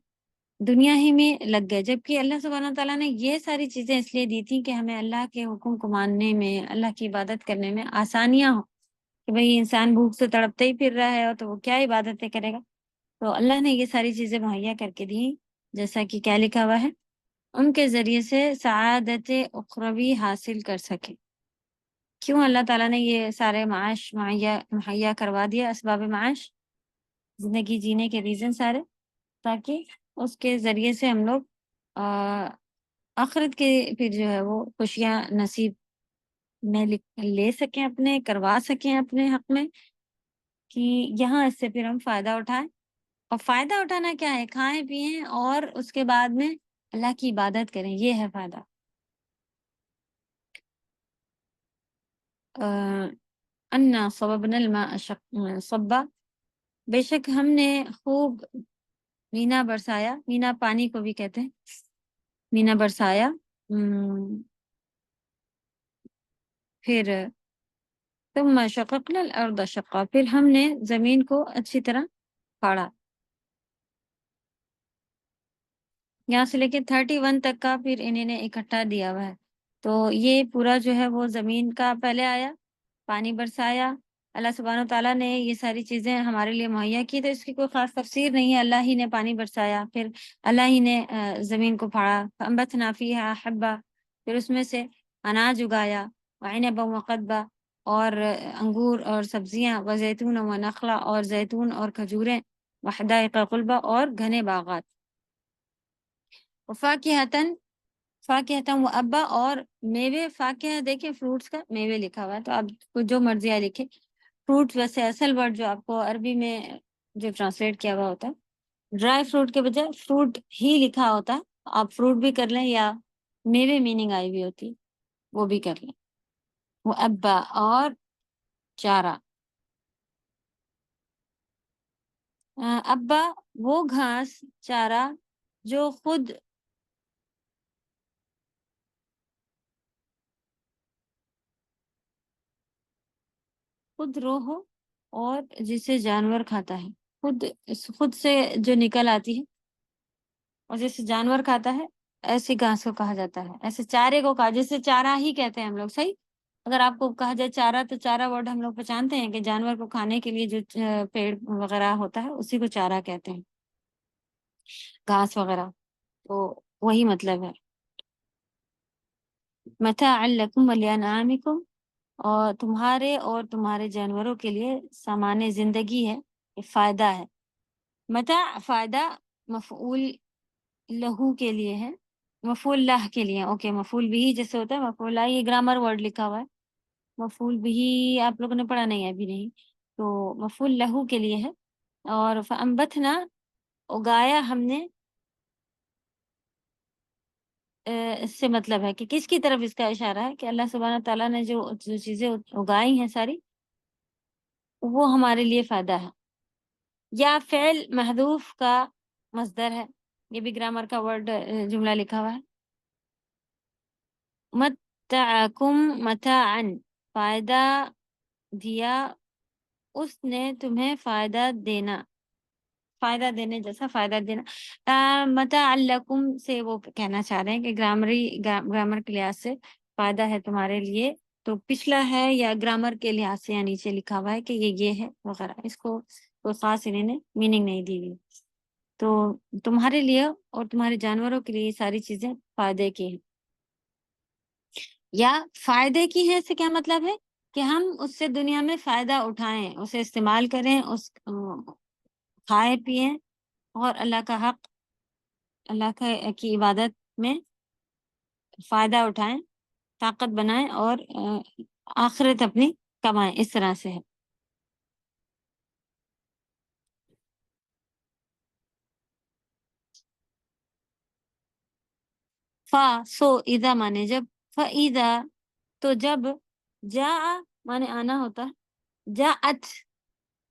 دنیا ہی میں لگ گئے، جبکہ اللہ سبحانہ تعالیٰ نے یہ ساری چیزیں اس لیے دی تھیں کہ ہمیں اللہ کے حکم کو ماننے میں، اللہ کی عبادت کرنے میں آسانیاں ہوں. کہ بھئی انسان بھوک سے تڑپتے ہی پھر رہا ہے تو وہ کیا عبادتیں کرے گا. تو اللہ نے یہ ساری چیزیں مہیا کر کے دی، جیسا کہ کیا لکھا ہوا ہے، ان کے ذریعے سے سعادت اخروی حاصل کر سکے. کیوں اللہ تعالیٰ نے یہ سارے معاش مہیا کروا دیا، اسباب معاش، زندگی جینے کے ریزن سارے، تاکہ اس کے ذریعے سے ہم لوگ آخرت کے پھر جو ہے وہ خوشیاں نصیب میں لے سکیں، اپنے کروا سکیں اپنے حق میں، کہ یہاں اس سے پھر ہم فائدہ اٹھائیں. اور فائدہ اٹھانا کیا ہے؟ کھائیں پئیں اور اس کے بعد میں اللہ کی عبادت کریں، یہ ہے فائدہ. انا صببنا الماء صبا، بے شک ہم نے خوب مینا برسایا، مینا پانی کو بھی کہتے ہیں، مینا برسایا. پھر ثم شققنا الارض شقا، پھر ہم نے زمین کو اچھی طرح پھاڑا. یہاں سے لے کے 31 تک کا پھر انہیں نے اکٹھا دیا ہوا ہے. تو یہ پورا جو ہے وہ زمین کا پہلے آیا، پانی برسایا. اللہ سبحانہ و تعالیٰ نے یہ ساری چیزیں ہمارے لیے مہیا کی، تو اس کی کوئی خاص تفسیر نہیں ہے. اللہ ہی نے پانی برسایا، پھر اللہ ہی نے زمین کو پھاڑا. فانبتنا فیہا حبا، پھر اس میں سے اناج اگایا، وعنبا وقضبا، اور انگور اور سبزیاں، وزیتون ونخلا، اور زیتون اور کھجوریں، وحدائق غلبا، اور گھنے باغات، وفاکہتاً، فاکہتاً و ابا، اور میوے. فاکہہ دیکھیں فروٹس کا میوے لکھا ہوا ہے، تو آپ کو جو مرضی آئے لکھے. فروٹ ویسے اصل ورڈ جو آپ کو عربی میں جو ٹرانسلیٹ کیا ہوا ہوتا ہے، ڈرائی فروٹ کے بجائے فروٹ ہی لکھا ہوتا ہے. آپ فروٹ بھی کر لیں، یا میوے میننگ آئی ہوئی ہوتی وہ بھی کر لیں. وہ ابا، اور چارہ. ابا وہ گھاس، چارہ جو خود رو ہو، اور جسے جانور کھاتا ہے. خود سے جو نکل آتی ہے اور جیسے جانور کھاتا ہے، ایسی گھاس کو کہا جاتا ہے. ایسے چارے کو کہا، جیسے چارہ ہی کہتے ہیں ہم لوگ. صحیح، اگر آپ کو کہا جائے چارہ، تو چارہ ورڈ ہم لوگ پہچانتے ہیں کہ جانور کو کھانے کے لیے جو پیڑ وغیرہ ہوتا ہے اسی کو چارہ کہتے ہیں، گھاس وغیرہ. تو وہی مطلب ہے. متاعا لکم ولانعامکم، اور تمہارے جانوروں کے لیے سامان زندگی ہے، فائدہ ہے. متاع فائدہ مفعول لہو کے لیے ہے، مفعول لہ کے لیے. اوکے، مفعول بھی جیسے ہوتا ہے مفعول لہ، یہ گرامر ورڈ لکھا ہوا ہے. مفعول بھی آپ لوگوں نے پڑھا نہیں ہے ابھی؟ نہیں. تو مفعول لہو کے لیے ہے. اور فانبتنا، اگایا ہم نے، اس سے مطلب ہے کہ کس کی طرف اس کا اشارہ ہے، کہ اللہ سبحانہ تعالیٰ نے جو چیزیں اگائی ہیں ساری، وہ ہمارے لیے فائدہ ہے. یا فعل محذوف کا مصدر ہے، یہ بھی گرامر کا ورڈ جملہ لکھا ہوا ہے. متعکم متاعا، فائدہ دیا اس نے تمہیں، فائدہ دینا، فائدہ دینے جیسا فائدہ دینا. متاع لکم سے وہ کہنا چاہ رہے ہیں کہ گرامر کے لحاظ سے فائدہ ہے تمہارے لیے. تو پچھلا ہے یا گرامر کے لحاظ سے یا نیچے لکھا ہوا ہے کہ یہ ہے وغیرہ، اس کو کوئی خاص انہیں نے میننگ نہیں دی ہوئی. تو تمہارے لیے اور تمہارے جانوروں کے لیے یہ ساری چیزیں فائدے کی ہیں. یا فائدے کی ہیں سے کیا مطلب ہے؟ کہ ہم اس سے دنیا میں فائدہ اٹھائیں، اسے استعمال کریں، اس کھائیں پئیں، اور اللہ کا حق، اللہ کی عبادت میں فائدہ اٹھائیں، طاقت بنائیں، اور آخرت اپنی کمائیں. اس طرح سے ہے. فا سو اذا مانے جب، فاذا تو جب، جا مانے آنا ہوتا ہے، جاءت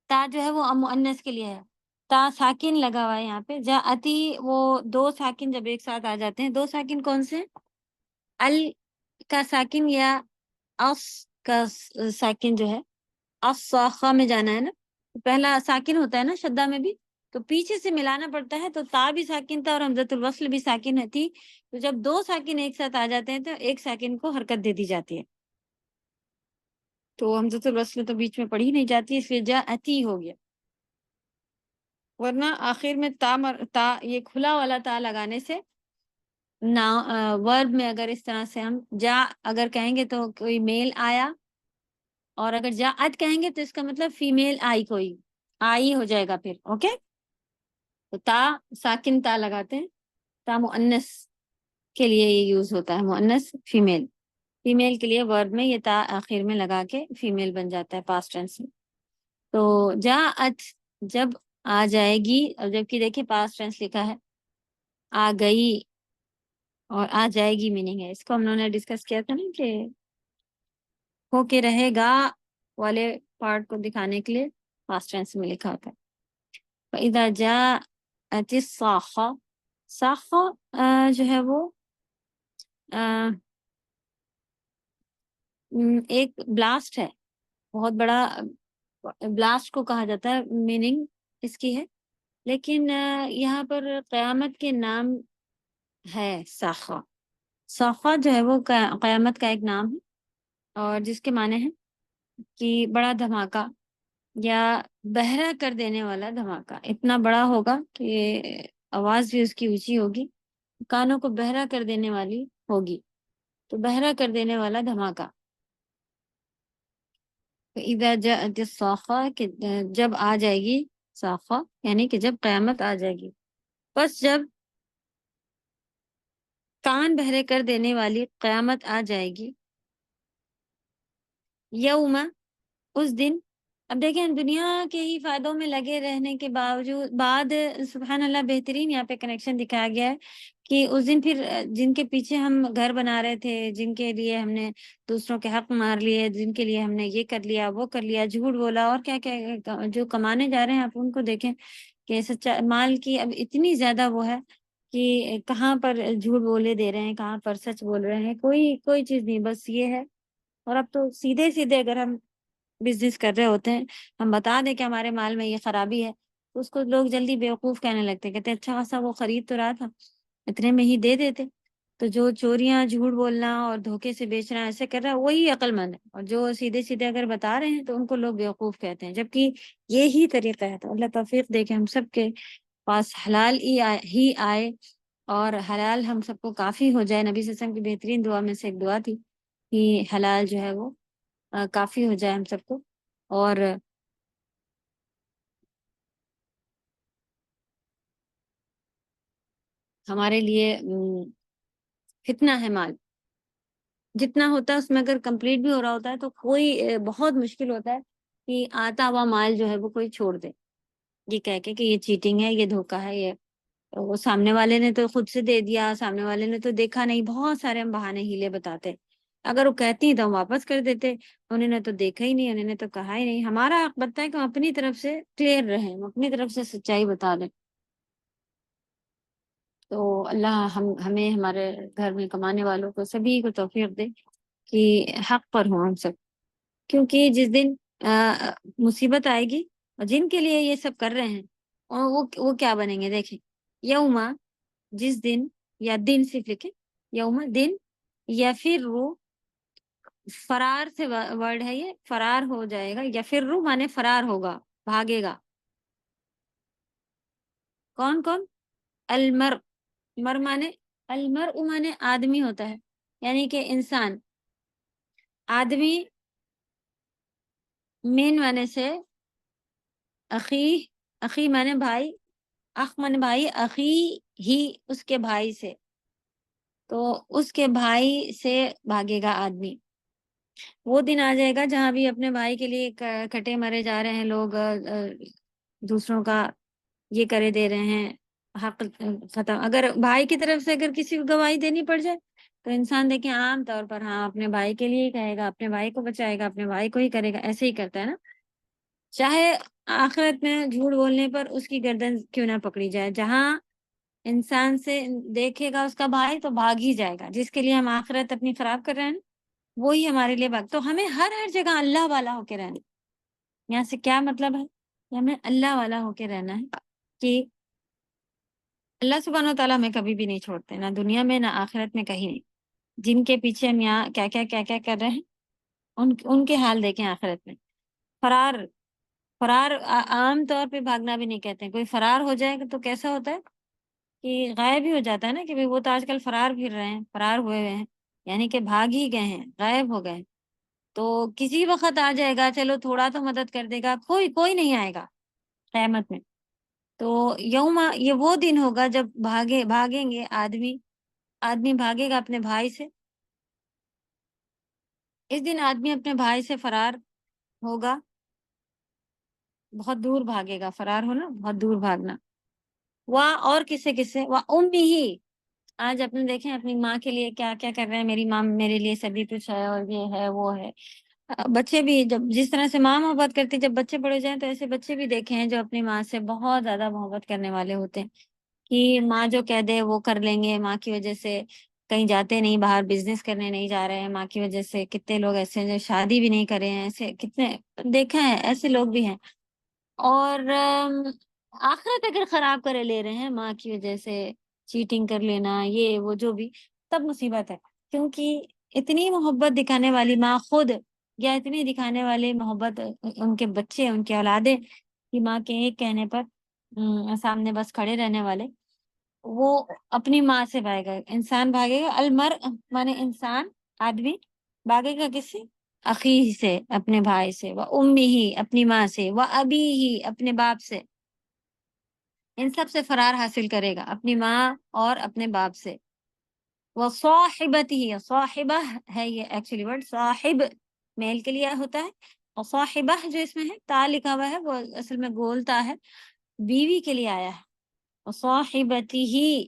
تا جو ہے وہ مؤنث کے لیے ہے، تا ساکن لگا ہوا ہے یہاں پہ، جاءتی وہ دو ساکن جب ایک ساتھ آ جاتے ہیں، دو ساکن کون سے ہیں؟ ال کا ساکن یا اس کا ساکن جو ہے، الصاخہ میں جانا ہے نا، پہلا ساکن ہوتا ہے نا شدہ میں بھی، تو پیچھے سے ملانا پڑتا ہے، تو تا بھی ساکن تھا اور حمزۃ الوصل بھی ساکن تھی، تو جب دو ساکن ایک ساتھ آ جاتے ہیں تو ایک ساکن کو حرکت دے دی جاتی ہے، تو حمزۃ الوصل تو بیچ میں پڑھی نہیں جاتی، اس لیے جاءتی ہو گیا، ورنہ آخر میں تا یہ کھلا والا تا لگانے سے ورب میں اگر اس طرح سے ہم جا اگر کہیں گے تو کوئی میل آیا، اور اگر جاءت کہیں گے تو اس کا مطلب فیمیل آئی، کوئی آئی ہو جائے گا پھر، اوکے، تو تا ساکن تا لگاتے ہیں، تا مؤنث کے لیے یہ یوز ہوتا ہے، مؤنث فیمیل، فیمیل کے لیے ورب میں یہ تا آخر میں لگا کے فیمیل بن جاتا ہے پاسٹ ٹینس میں، تو جاءت جب آ جائے گی، اور جبکہ دیکھیں پاسٹ ٹینس لکھا ہے، آ گئی اور آ جائے گی میننگ ہے، اس کو ہم لوگوں نے ڈسکس کیا تھا نا کہ ہو کے رہے گا والے پارٹ کو دکھانے کے لیے پاسٹ ٹینس میں لکھا ہوتا ہے۔ فَإِذَا جَاءَتِ الصَّاخَّةُ، صاخہ جو ہے وہ ایک بلاسٹ ہے، بہت بڑا بلاسٹ کو کہا جاتا ہے، میننگ اس کی ہے، لیکن یہاں پر قیامت کے نام ہے صاخہ، صاخہ جو ہے وہ قیامت کا ایک نام ہے، اور جس کے معنی ہے کہ بڑا دھماکہ یا بہرا کر دینے والا دھماکہ، اتنا بڑا ہوگا کہ آواز بھی اس کی اونچی ہوگی، کانوں کو بہرا کر دینے والی ہوگی، تو بہرا کر دینے والا دھماکہ، اذا جاءت الصاخہ کہ جب آ جائے گی، صاخہ یعنی کہ جب قیامت آ جائے گی، بس جب کان بہرے کر دینے والی قیامت آ جائے گی، یوم اس دن، اب دیکھیں دنیا کے ہی فائدوں میں لگے رہنے کے بعد سبحان اللہ بہترین یہاں پہ کنیکشن دکھایا گیا ہے کہ اس دن پھر جن کے پیچھے ہم گھر بنا رہے تھے، جن کے لیے ہم نے دوسروں کے حق مار لیے، جن کے لیے ہم نے یہ کر لیا وہ کر لیا، جھوٹ بولا اور کیا کیا جو کمانے جا رہے ہیں، آپ ان کو دیکھیں کہ سچا مال کی اب اتنی زیادہ وہ ہے کہ کہاں پر جھوٹ بولے دے رہے ہیں، کہاں پر سچ بول رہے ہیں، کوئی چیز نہیں، بس یہ ہے، اور اب تو سیدھے سیدھے اگر ہم بزنس کر رہے ہوتے ہیں، ہم بتا دیں کہ ہمارے مال میں یہ خرابی ہے، تو اس کو لوگ جلدی بیوقوف کہنے لگتے، کہتے اچھا خاصا وہ خرید تو رہا تھا، اتنے میں ہی دے دیتے، تو جو چوریاں، جھوٹ بولنا اور دھوکے سے بیچنا ایسے کر رہا ہے وہی عقل مند ہے، اور جو سیدھے سیدھے اگر بتا رہے ہیں تو ان کو لوگ بیوقوف کہتے ہیں، جبکہ یہی طریقہ ہے، تو اللہ توفیق دے کہ ہم سب کے پاس حلال ہی آئے، اور حلال ہم سب کو کافی ہو جائے، نبی صلی اللہ علیہ وسلم کی بہترین دعا میں سے ایک دعا تھی کہ حلال جو ہے وہ کافی ہو جائے ہم سب کو، اور ہمارے لیے فتنہ ہے مال، جتنا ہوتا ہے اس میں اگر کمپلیٹ بھی ہو رہا ہوتا ہے تو کوئی بہت مشکل ہوتا ہے کہ آتا ہوا مال جو ہے وہ کوئی چھوڑ دے، یہ کہہ کے کہ یہ چیٹنگ ہے، یہ دھوکہ ہے، یہ وہ سامنے والے نے تو خود سے دے دیا، سامنے والے نے تو دیکھا نہیں، بہت سارے ہم بہانے ہیلے بتاتے، اگر وہ کہتی تو ہم واپس کر دیتے، انہوں نے تو دیکھا ہی نہیں، انہوں نے تو کہا ہی نہیں، ہمارا حق بنتا ہے کہ ہم اپنی طرف سے کلیئر رہیں، ہم اپنی طرف سے سچائی بتا دیں، تو اللہ ہمیں ہمارے گھر میں کمانے والوں کو سبھی کو توفیق دے کہ حق پر ہوں ہم سب، کیونکہ جس دن مصیبت آئے گی اور جن کے لیے یہ سب کر رہے ہیں اور وہ کیا بنیں گے، دیکھیں یوما جس دن، یا دن صرف لکھیں، یوم دن، یا پھر وہ فرار سے ورڈ ہے، یہ فرار ہو جائے گا، یا پھر رو مانے فرار ہوگا، بھاگے گا، کون المر، مر مانے المرء مانے آدمی ہوتا ہے، یعنی کہ انسان، آدمی، مین مانے سے اخی مانے بھائی، اخ مانے بھائی، اخی ہی اس کے بھائی سے، تو اس کے بھائی سے بھاگے گا آدمی، وہ دن آ جائے گا جہاں بھی اپنے بھائی کے لیے کٹے مرے جا رہے ہیں لوگ، دوسروں کا یہ کرے دے رہے ہیں، حق ختم. اگر بھائی کی طرف سے اگر کسی کو گواہی دینی پڑ جائے تو انسان دیکھیں عام طور پر ہاں اپنے بھائی کے لیے ہی کہے گا، اپنے بھائی کو بچائے گا، اپنے بھائی کو ہی کرے گا، ایسے ہی کرتا ہے نا. چاہے آخرت میں جھوٹ بولنے پر اس کی گردن کیوں نہ پکڑی جائے، جہاں انسان سے دیکھے گا اس کا بھائی تو بھاگ ہی جائے گا. جس کے لیے ہم آخرت اپنی خراب کر رہے ہیں وہی ہمارے لیے بھاگ. تو ہمیں ہر جگہ اللہ والا ہو کے رہنا. یہاں سے کیا مطلب ہے کہ ہمیں اللہ والا ہو کے رہنا ہے کہ اللہ سبحانہ و تعالیٰ ہمیں کبھی بھی نہیں چھوڑتے، نہ دنیا میں نہ آخرت میں، کہیں نہیں. جن کے پیچھے ہم یہاں کیا کیا کر رہے ہیں ان کے حال دیکھیں آخرت میں. فرار فرار عام طور پہ بھاگنا بھی نہیں کہتے ہیں. کوئی فرار ہو جائے گا تو کیسا ہوتا ہے کہ غائب ہی ہو جاتا ہے نا، کہ وہ تو آج کل فرار پھر رہے ہیں، فرار ہوئے ہوئے ہیں، یعنی کہ بھاگ ہی گئے ہیں، غائب ہو گئے. تو کسی وقت آ جائے گا، چلو تھوڑا تو مدد کر دے گا، کوئی نہیں آئے گا قیامت میں. تو یوم یہ وہ دن ہوگا جب بھاگیں گے آدمی بھاگے گا اپنے بھائی سے. اس دن آدمی اپنے بھائی سے فرار ہوگا، بہت دور بھاگے گا. فرار ہونا بہت دور بھاگنا. اور کسے وہ امی ہی. آج اپنے دیکھیں اپنی ماں کے لیے کیا کیا کر رہے ہیں. میری ماں میرے لیے سبھی کچھ ہے، اور یہ ہے وہ ہے. بچے بھی جب جس طرح سے ماں محبت کرتی، جب بچے بڑے جائیں تو ایسے بچے بھی دیکھے ہیں جو اپنی ماں سے بہت زیادہ محبت کرنے والے ہوتے ہیں، کہ ماں جو کہہ دے وہ کر لیں گے. ماں کی وجہ سے کہیں جاتے نہیں، باہر بزنس کرنے نہیں جا رہے ہیں. ماں کی وجہ سے کتنے لوگ ایسے ہیں جو شادی بھی نہیں کرے ہیں، ایسے کتنے دیکھا ہے، ایسے لوگ بھی ہیں. اور آخرت اگر خراب کرے لے رہے ہیں ماں کی وجہ سے، چیٹنگ کر لینا، یہ وہ جو بھی، تب مصیبت ہے. کیونکہ اتنی محبت دکھانے والی ماں خود، یا اتنی دکھانے والے محبت ان کے بچے، ان کے اولادیں، کہ ماں کے ایک کہنے پر سامنے بس کھڑے رہنے والے، وہ اپنی ماں سے بھاگے گا. انسان بھاگے گا، المرء مانے انسان، آدمی بھاگے گا کس سے؟ اخی سے، اپنے بھائی سے. وہ امی ہی، اپنی ماں سے. وہ ابی ہی، اپنے باپ سے. ان سب سے فرار حاصل کرے گا، اپنی ماں اور اپنے باپ سے. وہ صاحبتی ہی، صاحبہ ہے یہ ایکچولی ورڈ. صاحب میل کے لیے ہوتا ہے، اور صاحبہ جو اس میں ہے تا لکھا ہوا ہے، وہ اصل میں گولتا ہے، بیوی کے لیے آیا ہے. اور صاحبتی ہی،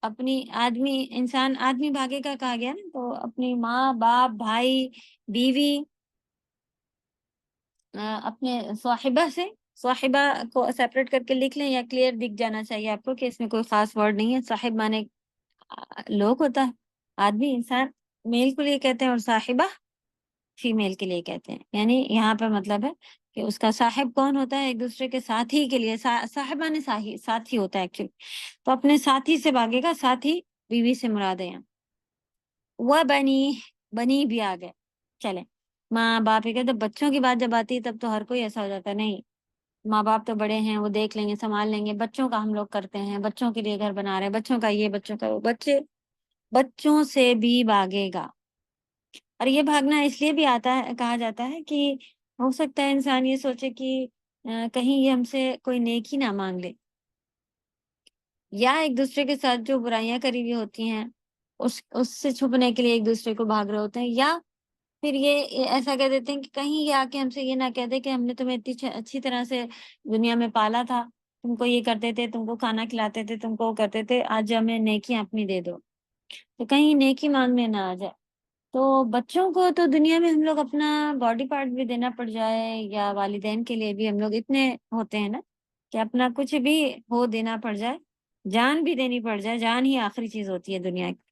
اپنی آدمی بھاگے کا کہا گیا نا، تو اپنی ماں، باپ، بھائی، بیوی، اپنے صاحبہ سے. صاحبہ کو سیپریٹ کر کے لکھ لیں، یا کلیئر دکھ جانا چاہیے آپ کو کہ اس میں کوئی خاص ورڈ نہیں ہے. صاحب مانے لوگ ہوتا ہے، آدمی، انسان میل کے لیے کہتے ہیں، اور صاحبہ فیمیل کے لیے کہتے ہیں. یعنی یہاں پر مطلب ہے کہ اس کا صاحب کون ہوتا ہے؟ ایک دوسرے کے ساتھی کے لیے. صاحب مانے ساتھی ہوتا ہے ایکچولی. تو اپنے ساتھی سے بھاگے گا، ساتھی بیوی سے مراد ہے. وہ بنی بھی آ گئے. چلیں، ماں باپ ہی کہتے. بچوں کی بات جب آتی ہے تب تو ہر کوئی ایسا ہو جاتا ہے، نہیں ماں باپ تو بڑے ہیں، وہ دیکھ لیں گے، سنبھال لیں گے. بچوں کا ہم لوگ کرتے ہیں، بچوں کے لیے گھر بنا رہے ہیں، بچوں کا یہ، بچوں کا وہ. بچوں سے بھی بھاگے گا. اور یہ بھاگنا اس لیے بھی آتا ہے، کہا جاتا ہے کہ ہو سکتا ہے انسان یہ سوچے کہ کہیں یہ ہم سے کوئی نیکی نہ مانگ لے، یا ایک دوسرے کے ساتھ جو برائیاں کری ہوئی ہوتی ہیں اس سے چھپنے کے لیے ایک دوسرے کو بھاگ رہے ہوتے ہیں. یا پھر یہ ایسا کہہ دیتے ہیں کہ کہیں یہ آ کے ہم سے یہ نہ کہہ دے کہ ہم نے تمہیں اتنی اچھی طرح سے دنیا میں پالا تھا، تم کو یہ کرتے تھے، تم کو کھانا کھلاتے تھے، تم کو وہ کرتے تھے، آج ہمیں نیکیاں اپنی دے دو. تو کہیں نیکی مانگنے نہ آ جائے. تو بچوں کو تو دنیا میں ہم لوگ اپنا باڈی پارٹ بھی دینا پڑ جائے، یا والدین کے لیے بھی ہم لوگ اتنے ہوتے ہیں نا کہ اپنا کچھ بھی ہو دینا پڑ جائے، جان بھی دینی پڑ جائے. جان ہی آخری چیز ہوتی ہے دنیا کی.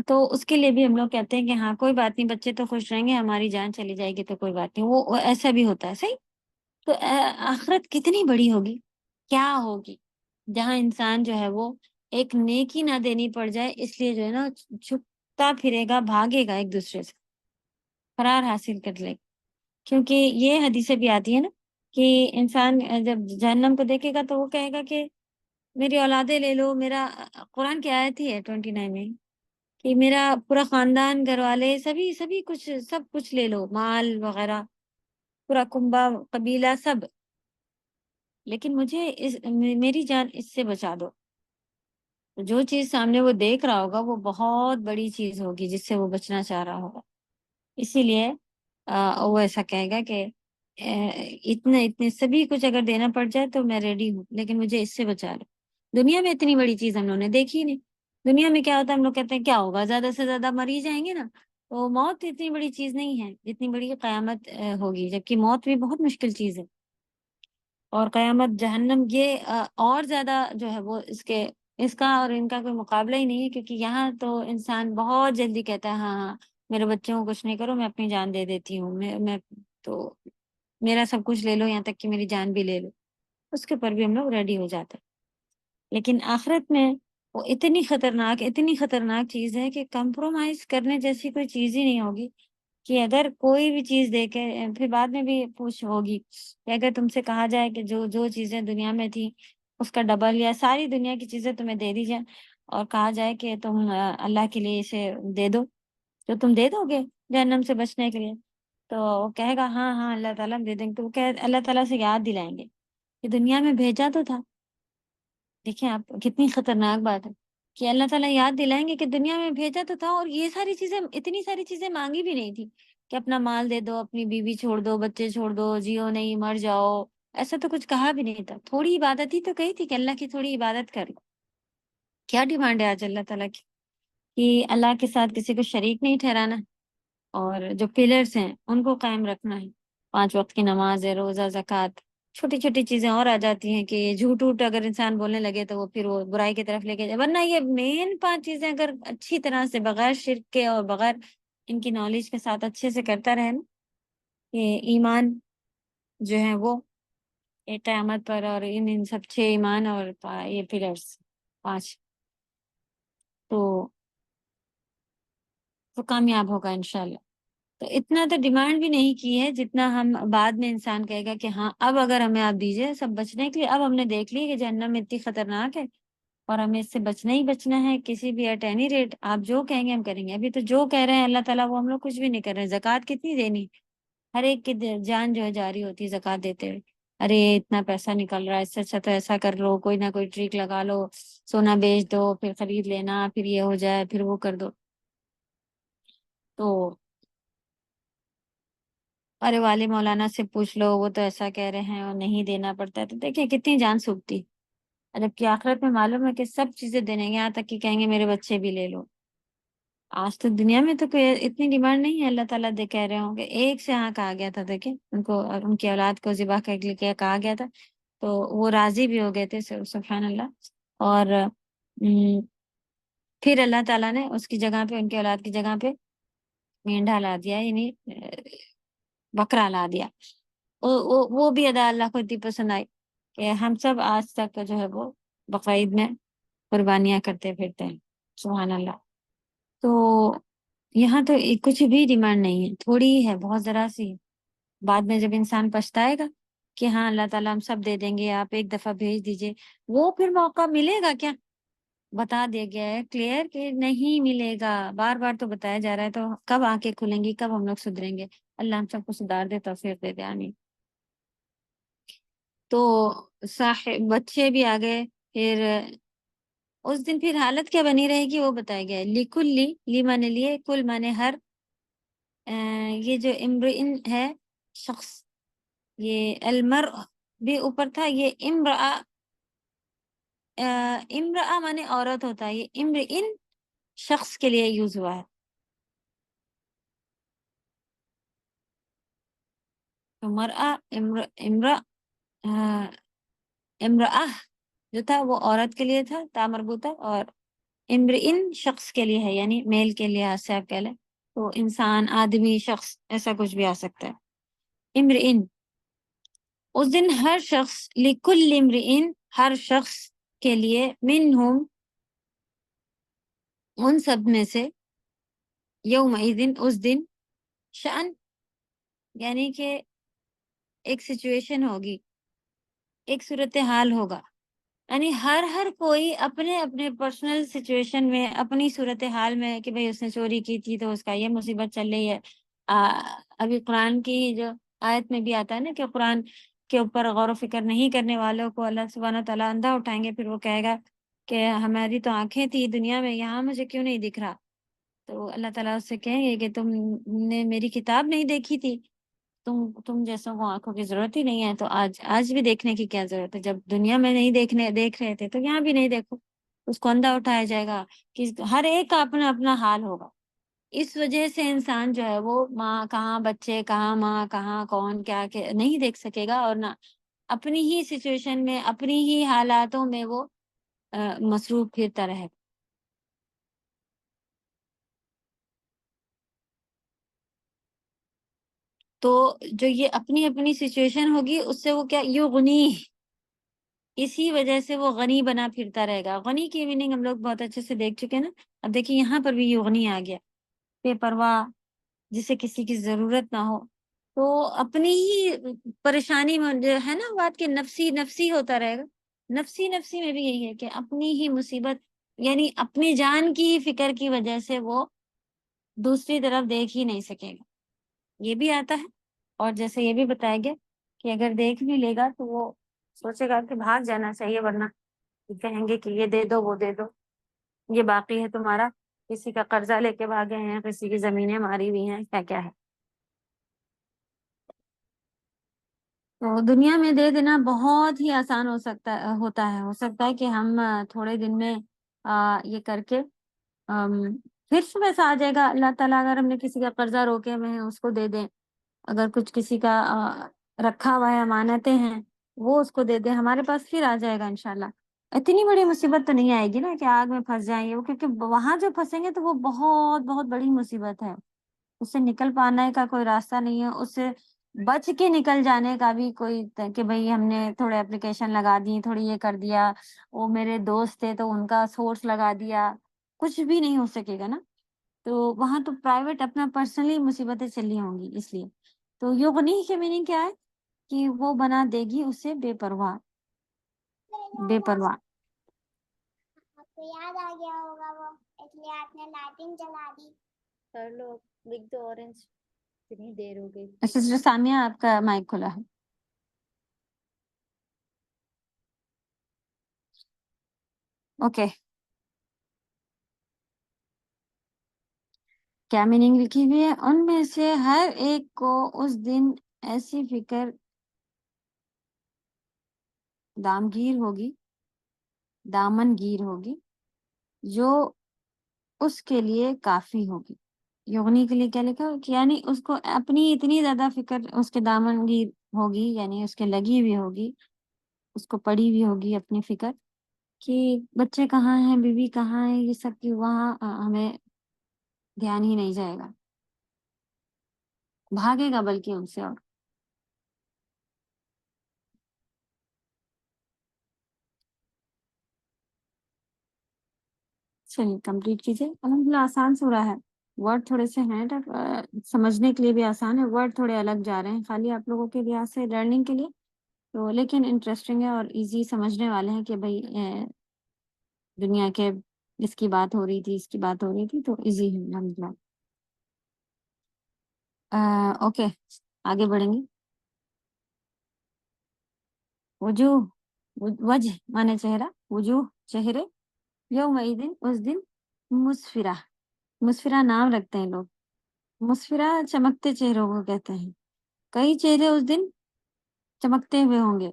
تو اس کے لیے بھی ہم لوگ کہتے ہیں کہ ہاں کوئی بات نہیں، بچے تو خوش رہیں گے، ہماری جان چلی جائے گی تو کوئی بات نہیں. وہ ایسا بھی ہوتا ہے. صحیح. تو آخرت کتنی بڑی ہوگی، کیا ہوگی، جہاں انسان جو ہے وہ ایک نیکی نہ دینی پڑ جائے، اس لیے جو ہے نا چھپتا پھرے گا، بھاگے گا ایک دوسرے سے، فرار حاصل کر لے. کیونکہ یہ حدیثیں بھی آتی ہے نا کہ انسان جب جہنم کو دیکھے گا تو وہ کہے گا کہ میری اولادیں لے لو. میرا قرآن کی آیت ہی ہے 29 میں، کہ میرا پورا خاندان، گھر والے، سبھی کچھ، سب کچھ لے لو، مال وغیرہ، پورا کنبہ، قبیلہ، سب، لیکن مجھے میری جان اس سے بچا دو. جو چیز سامنے وہ دیکھ رہا ہوگا وہ بہت بڑی چیز ہوگی جس سے وہ بچنا چاہ رہا ہوگا. اسی لیے وہ ایسا کہے گا کہ اتنے سبھی کچھ اگر دینا پڑ جائے تو میں ریڈی ہوں، لیکن مجھے اس سے بچا لو. دنیا میں اتنی بڑی چیز ہم لوگوں نے دیکھی نہیں. دنیا میں کیا ہوتا ہے، ہم لوگ کہتے ہیں کیا ہوگا، زیادہ سے زیادہ مر ہی جائیں گے نا. تو موت اتنی بڑی چیز نہیں ہے جتنی بڑی قیامت ہوگی، جبکہ موت بھی بہت مشکل چیز ہے. اور قیامت، جہنم، یہ اور زیادہ جو ہے وہ اس کا اور ان کا کوئی مقابلہ ہی نہیں ہے. کیونکہ یہاں تو انسان بہت جلدی کہتا ہے ہاں ہاں میرے بچوں کو کچھ نہیں کرو، میں اپنی جان دے دیتی ہوں، میں تو میرا سب کچھ لے لو، یہاں تک کہ میری جان بھی لے لو. اس کے اوپر بھی ہم لوگ ریڈی ہو جاتے ہیں. لیکن آخرت میں وہ اتنی خطرناک چیز ہے کہ کمپرومائز کرنے جیسی کوئی چیز ہی نہیں ہوگی. کہ اگر کوئی بھی چیز دے کے پھر بعد میں بھی پوچھ ہوگی کہ اگر تم سے کہا جائے کہ جو جو چیزیں دنیا میں تھی اس کا ڈبل یا ساری دنیا کی چیزیں تمہیں دے دی جائیں، اور کہا جائے کہ تم اللہ کے لیے اسے دے دو، تو تم دے دو گے جہنم سے بچنے کے لیے؟ تو وہ کہے گا ہاں ہاں اللہ تعالیٰ ہم دے دیں گے. تو وہ اللہ تعالیٰ سے یاد دلائیں گے کہ دنیا میں بھیجا تو تھا. دیکھیں آپ کتنی خطرناک بات ہے کہ اللہ تعالیٰ یاد دلائیں گے کہ دنیا میں بھیجا تو تھا، اور یہ ساری چیزیں، اتنی ساری چیزیں مانگی بھی نہیں تھی کہ اپنا مال دے دو، اپنی بیوی چھوڑ دو، بچے چھوڑ دو، جیو نہیں مر جاؤ. ایسا تو کچھ کہا بھی نہیں تھا. تھوڑی عبادت ہی تو کہی تھی کہ اللہ کی تھوڑی عبادت کر لو. کیا ڈیمانڈ ہے آج اللہ تعالیٰ کی؟ کہ اللہ کے ساتھ کسی کو شریک نہیں ٹھہرانا، اور جو پلرز ہیں ان کو قائم رکھنا ہے. 5 وقت کی نماز ہے، روزہ، زکوٰۃ. چھوٹی چھوٹی چیزیں اور آ جاتی ہیں کہ جھوٹ ووٹ اگر انسان بولنے لگے تو وہ پھر وہ برائی کی طرف لے کے جائے. ورنہ یہ مین 5 چیزیں اگر اچھی طرح سے بغیر شرک کے اور بغیر ان کی نالج کے ساتھ اچھے سے کرتا رہے نا، یہ ایمان جو ہے وہ قیامت پر، اور ان سب 6 ایمان اور یہ پلرز 5، تو کامیاب ہوگا انشاءاللہ. تو اتنا تو ڈیمانڈ بھی نہیں کی ہے جتنا ہم بعد میں انسان کہے گا کہ ہاں اب اگر ہمیں آپ دیجئے سب بچنے کے لیے. اب ہم نے دیکھ لی کہ جہنم اتنی خطرناک ہے اور ہمیں اس سے بچنا ہی بچنا ہے کسی بھی ایٹ اینی ریٹ. آپ جو کہیں گے ہم کریں گے. ابھی تو جو کہہ رہے ہیں اللہ تعالیٰ وہ ہم لوگ کچھ بھی نہیں کر رہے ہیں. زکوٰۃ کتنی دینی؟ ہر ایک کی جان جو ہے جاری ہوتی ہے زکوٰۃ دیتے ہوئے. ارے اتنا پیسہ نکل رہا ہے، اس سے اچھا تو ایسا کر لو، کوئی نہ کوئی ٹریک لگا لو، سونا بیچ دو، پھر خرید لینا، پھر یہ ہو جائے، پھر وہ کر دو. تو ارے والے مولانا سے پوچھ لو، وہ تو ایسا کہہ رہے ہیں اور نہیں دینا پڑتا ہے. تو دیکھیں کتنی جان سوکھتی. جبکہ آخرت میں معلوم ہے کہ سب چیزیں دینے گے، یہاں تک کہ کہیں گے میرے بچے بھی لے لو. آج تک دنیا میں تو کوئی اتنی ڈیمانڈ نہیں ہے. اللہ تعالیٰ کہہ رہے ہوں کہ ایک سے ہاں کہا گیا تھا، دیکھیں ان کو اور ان کی اولاد کو ذبح کر کے لیے کہا گیا تھا تو وہ راضی بھی ہو گئے تھے. سبحان اللہ. اور پھر اللہ تعالیٰ نے اس کی جگہ پہ، ان کی اولاد کی جگہ پہ مینڈھا لا دیا، یعنی بکرا لا دیا. وہ بھی ادا اللہ کو اتنی پسند آئی کہ ہم سب آج تک جو ہے وہ بقرعید میں قربانیاں کرتے پھرتے ہیں. سبحان اللہ. تو یہاں تو کچھ بھی ڈیمانڈ نہیں ہے، تھوڑی ہی ہے، بہت ذرا سی ہے. بعد میں جب انسان پچھتائے گا کہ ہاں اللہ تعالیٰ ہم سب دے دیں گے، آپ ایک دفعہ بھیج دیجئے، وہ پھر موقع ملے گا کیا؟ بتا دیا گیا ہے کلیئر کہ نہیں ملے گا. بار بار تو بتایا جا رہا ہے. تو کب آنکھیں کھلیں گی، کب ہم لوگ سدھریں گے؟ اللہ ہم سب کو سدھار دے، توفیق دے دے، آمین. تو بچے بھی آ گئے. پھر اس دن پھر حالت کیا بنی رہے گی وہ بتایا گیا ہے. لکلی، لی مانے لیے، کل مانے ہر. یہ جو امرئن ہے شخص، یہ المرء بھی اوپر تھا، یہ امرأ، امرأ مانے عورت ہوتا ہے، یہ امرئن شخص کے لیے یوز ہوا ہے. تو مرأہ، امرأ، امرأہ جو تھا وہ عورت کے لیے تھا، تا مربوطہ، اور امرئن شخص کے لیے ہے، یعنی میل کے لحاظ سے آپ کہہ لیں تو انسان، آدمی، شخص، ایسا کچھ بھی آ سکتا ہے. امرئن، اس دن ہر شخص، لکل امرئن، ہر شخص کے لیے، منہم، ان سب میں سے، یومئذ، اس دن، شأن، یعنی کہ ایک سچویشن ہوگی، ایک صورتحال ہوگا. یعنی ہر کوئی اپنے اپنے پرسنل سچویشن میں، اپنی صورتحال میں، کہ بھئی اس نے چوری کی تھی تو اس کا یہ مصیبت چل رہی ہے. ابھی قرآن کی جو آیت میں بھی آتا ہے نا کہ قرآن کے اوپر غور و فکر نہیں کرنے والوں کو اللہ سبحانہ وتعالیٰ اندھا اٹھائیں گے. پھر وہ کہے گا کہ ہماری تو آنکھیں تھی دنیا میں، یہاں مجھے کیوں نہیں دکھ رہا؟ تو اللہ تعالیٰ اس سے کہیں گے کہ تم نے میری کتاب نہیں دیکھی تھی، تم جیسوں کو آنکھوں کی ضرورت ہی نہیں ہے تو آج بھی دیکھنے کی کیا ضرورت ہے؟ جب دنیا میں نہیں دیکھ رہے تھے تو یہاں بھی نہیں دیکھو، اس کو اندھا اٹھایا جائے گا کہ ہر ایک کا اپنا اپنا حال ہوگا۔ اس وجہ سے انسان جو ہے وہ ماں کہاں، بچے کہاں، ماں کہاں، کون کیا نہیں دیکھ سکے گا، اور نہ اپنی ہی سچویشن میں، اپنی ہی حالاتوں میں وہ مصروف پھرتا رہے۔ تو جو یہ اپنی اپنی سچویشن ہوگی اس سے وہ کیا یغنی، اسی وجہ سے وہ غنی بنا پھرتا رہے گا۔ غنی کی میننگ ہم لوگ بہت اچھے سے دیکھ چکے نا، اب دیکھیں یہاں پر بھی یغنی آ گیا، بے پرواہ، جسے کسی کی ضرورت نہ ہو، تو اپنی ہی پریشانی میں جو ہے نا بات کہ نفسی نفسی ہوتا رہے گا۔ نفسی نفسی میں بھی یہی ہے کہ اپنی ہی مصیبت، یعنی اپنی جان کی ہی فکر کی وجہ سے وہ دوسری طرف دیکھ ہی نہیں سکے گا، یہ بھی آتا ہے۔ اور جیسے یہ بھی بتایا گیا کہ اگر دیکھ بھی لے گا تو وہ سوچے گا کہ بھاگ جانا چاہیے، ورنہ کہیں گے کہ یہ دے دو وہ دے دو، یہ باقی ہے تمہارا، کسی کا قرضہ لے کے بھاگے ہیں، کسی کی زمینیں ماری ہوئی ہیں، کیا کیا ہے۔ تو دنیا میں دے دینا بہت ہی آسان ہو سکتا ہے کہ ہم تھوڑے دن میں یہ کر کے پھر سے پیسہ آ جائے گا اللہ تعالیٰ، اگر ہم نے کسی کا قرضہ روکے ہوئے ہیں اس کو دے دیں، اگر کچھ کسی کا رکھا ہوا ہے امانتیں ہیں وہ اس کو دے دیں، ہمارے پاس پھر آ جائے گا انشاءاللہ۔ اتنی بڑی مصیبت تو نہیں آئے گی نا کہ آگ میں پھنس جائیں گے وہ، کیونکہ وہاں جو پھنسیں گے تو وہ بہت بہت بڑی مصیبت ہے، اس سے نکل پانے کا کوئی راستہ نہیں ہے، اس سے بچ کے نکل جانے کا بھی کوئی کہ بھئی ہم نے تھوڑے اپلیکیشن لگا دی، تھوڑی یہ کر دیا، وہ میرے دوست تھے تو ان کا سورس لگا دیا، کچھ بھی نہیں ہو سکے گا نا۔ تو وہاں تو پرائیویٹ اپنا پرسنلی مصیبتیں چلی ہوں گی، اس لیے تو یغنی کے میننگ کیا ہے کہ وہ بنا دے گی اسے بے پرواہ، بے پرواہ۔ آپ کو یاد آ گیا ہوگا وہ، اس لیے آپ نے لائٹنگ جلا دی۔ کر لو، لکھ دو اورنج، اتنی دیر ہو گئی۔ سسٹر سامیہ آپ کا مائک کھلا ہے۔ اوکے، کیا میننگ لکھی ہوئی ہے؟ ان میں سے ہر ایک کو اس دن ایسی فکر دامگیر ہوگی، دامن گیر ہوگی، جو اس کے لیے کافی ہوگی۔ یغنی کے لیے کیا لکھا کہ یعنی اس کو اپنی اتنی زیادہ فکر اس کے دامن گیر ہوگی، یعنی اس کے لگی ہوئی ہوگی، اس کو پڑی ہوئی ہوگی اپنی فکر کہ بچے کہاں ہیں، بیوی کہاں ہے، یہ سب کی وہاں ہمیں دھیان ہی نہیں جائے گا، بھاگے گا بلکہ ان سے۔ اور چلیے کمپلیٹ کیجیے۔ الحمدللہ آسان سورہ ہے، ورڈ تھوڑے سے ہیں سمجھنے کے لیے بھی آسان ہے، ورڈ تھوڑے الگ جا رہے ہیں خالی آپ لوگوں کے لحاظ سے لرننگ کے لیے، تو لیکن انٹرسٹنگ ہے اور ایزی سمجھنے والے ہیں کہ بھئی دنیا کے اس کی بات ہو رہی تھی، اس کی بات ہو رہی تھی، تو ایزی ہے الحمدللہ۔ اوکے آگے بڑھیں گے۔ وجوہ، وجہ مانے چہرہ، وجوہ چہرے، یومئذ اس دن، مسفرہ، مسفرہ نام رکھتے ہیں لوگ، مسفرہ چمکتے چہروں کو کہتے ہیں، کئی چہرے اس دن چمکتے ہوئے ہوں گے۔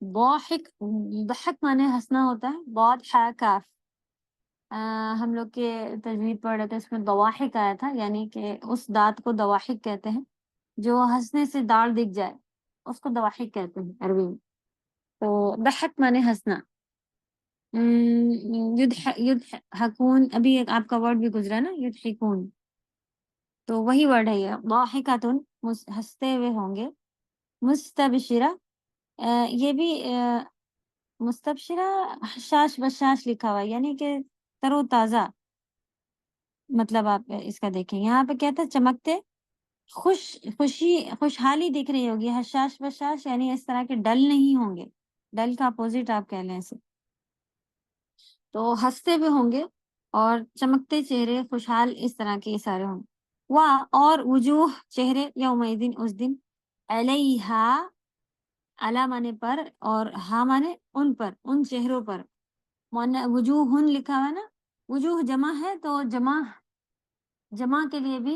ضاحک، ضحک مانے ہنسنا ہوتا ہے، بہت کاف، ہم لوگ کے تجوید پڑھ رہے تھے اس میں ضواحک آیا تھا، یعنی کہ اس دانت کو ضواحک کہتے ہیں جو ہنسنے سے داڑھ دکھ جائے، اس کو ضواحک کہتے ہیں عربی میں۔ تو ضحک مانے ہنسنا، یضحکون، ابھی ایک آپ کا ورڈ بھی گزرا نا یضحکون، تو وہی ورڈ ہے یہ، ضاحکۃ، ہنستے ہوئے ہوں گے، مستبشرہ، یہ بھی مستبشرہ حشاش بشاش لکھا ہوا ہے، یعنی کہ تر و تازہ، مطلب آپ اس کا دیکھیں یہاں پہ کیا تھا، چمکتے، خوشحالی دکھ رہی ہوگی، حشاش بشاش یعنی اس طرح کے ڈل نہیں ہوں گے، ڈل کا اپوزٹ آپ کہہ لیں اسے، تو ہنستے ہوئے ہوں گے اور چمکتے چہرے، خوشحال، اس طرح کے سارے ہوں گے۔ اور وجوہ چہرے، یومئذ اس دن، علیہا، علی مانے پر، اور ہا مانے ان پر، ان چہروں پر، وجوہ لکھا ہوا ہے نا، وجوہ جمع ہے تو جمع کے لیے بھی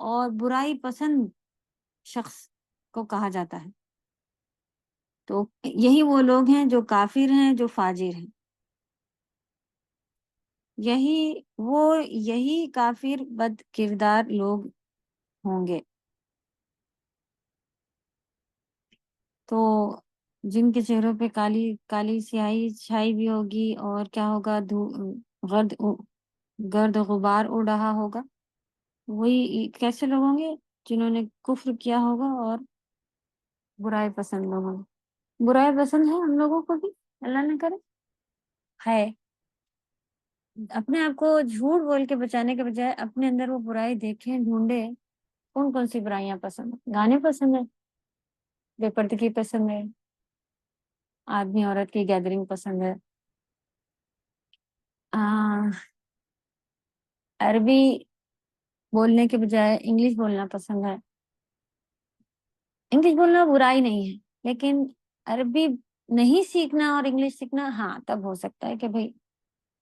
اور برائی پسند شخص کو کہا جاتا ہے. تو یہی وہ لوگ ہیں جو کافر ہیں، جو فاجر ہیں. یہی کافر بد کردار لوگ ہوں گے. تو جن کے چہروں پہ کالی کالی سیاہی چھائی بھی ہوگی، اور کیا ہوگا، گرد غبار اڑ رہا ہوگا. وہی کیسے لوگ ہوں گے؟ جنہوں نے کفر کیا ہوگا اور برائی پسند لوگ ہوں گے. برائی پسند ہے ہم لوگوں کو بھی، اللہ نہ کرے ہے. اپنے آپ کو جھوٹ بول کے بچانے کے بجائے اپنے اندر وہ برائی دیکھیں، ڈھونڈے کون کون سی برائیاں پسند ہیں. گانے پسند ہیں، بے پردگی پسند ہے، آدمی عورت کی گیدرنگ پسند ہے، عربی بولنے کے بجائے انگلش بولنا پسند ہے. انگلش بولنا برائی نہیں ہے، لیکن عربی نہیں سیکھنا اور انگلش سیکھنا ہاں تب ہو سکتا ہے کہ بھئی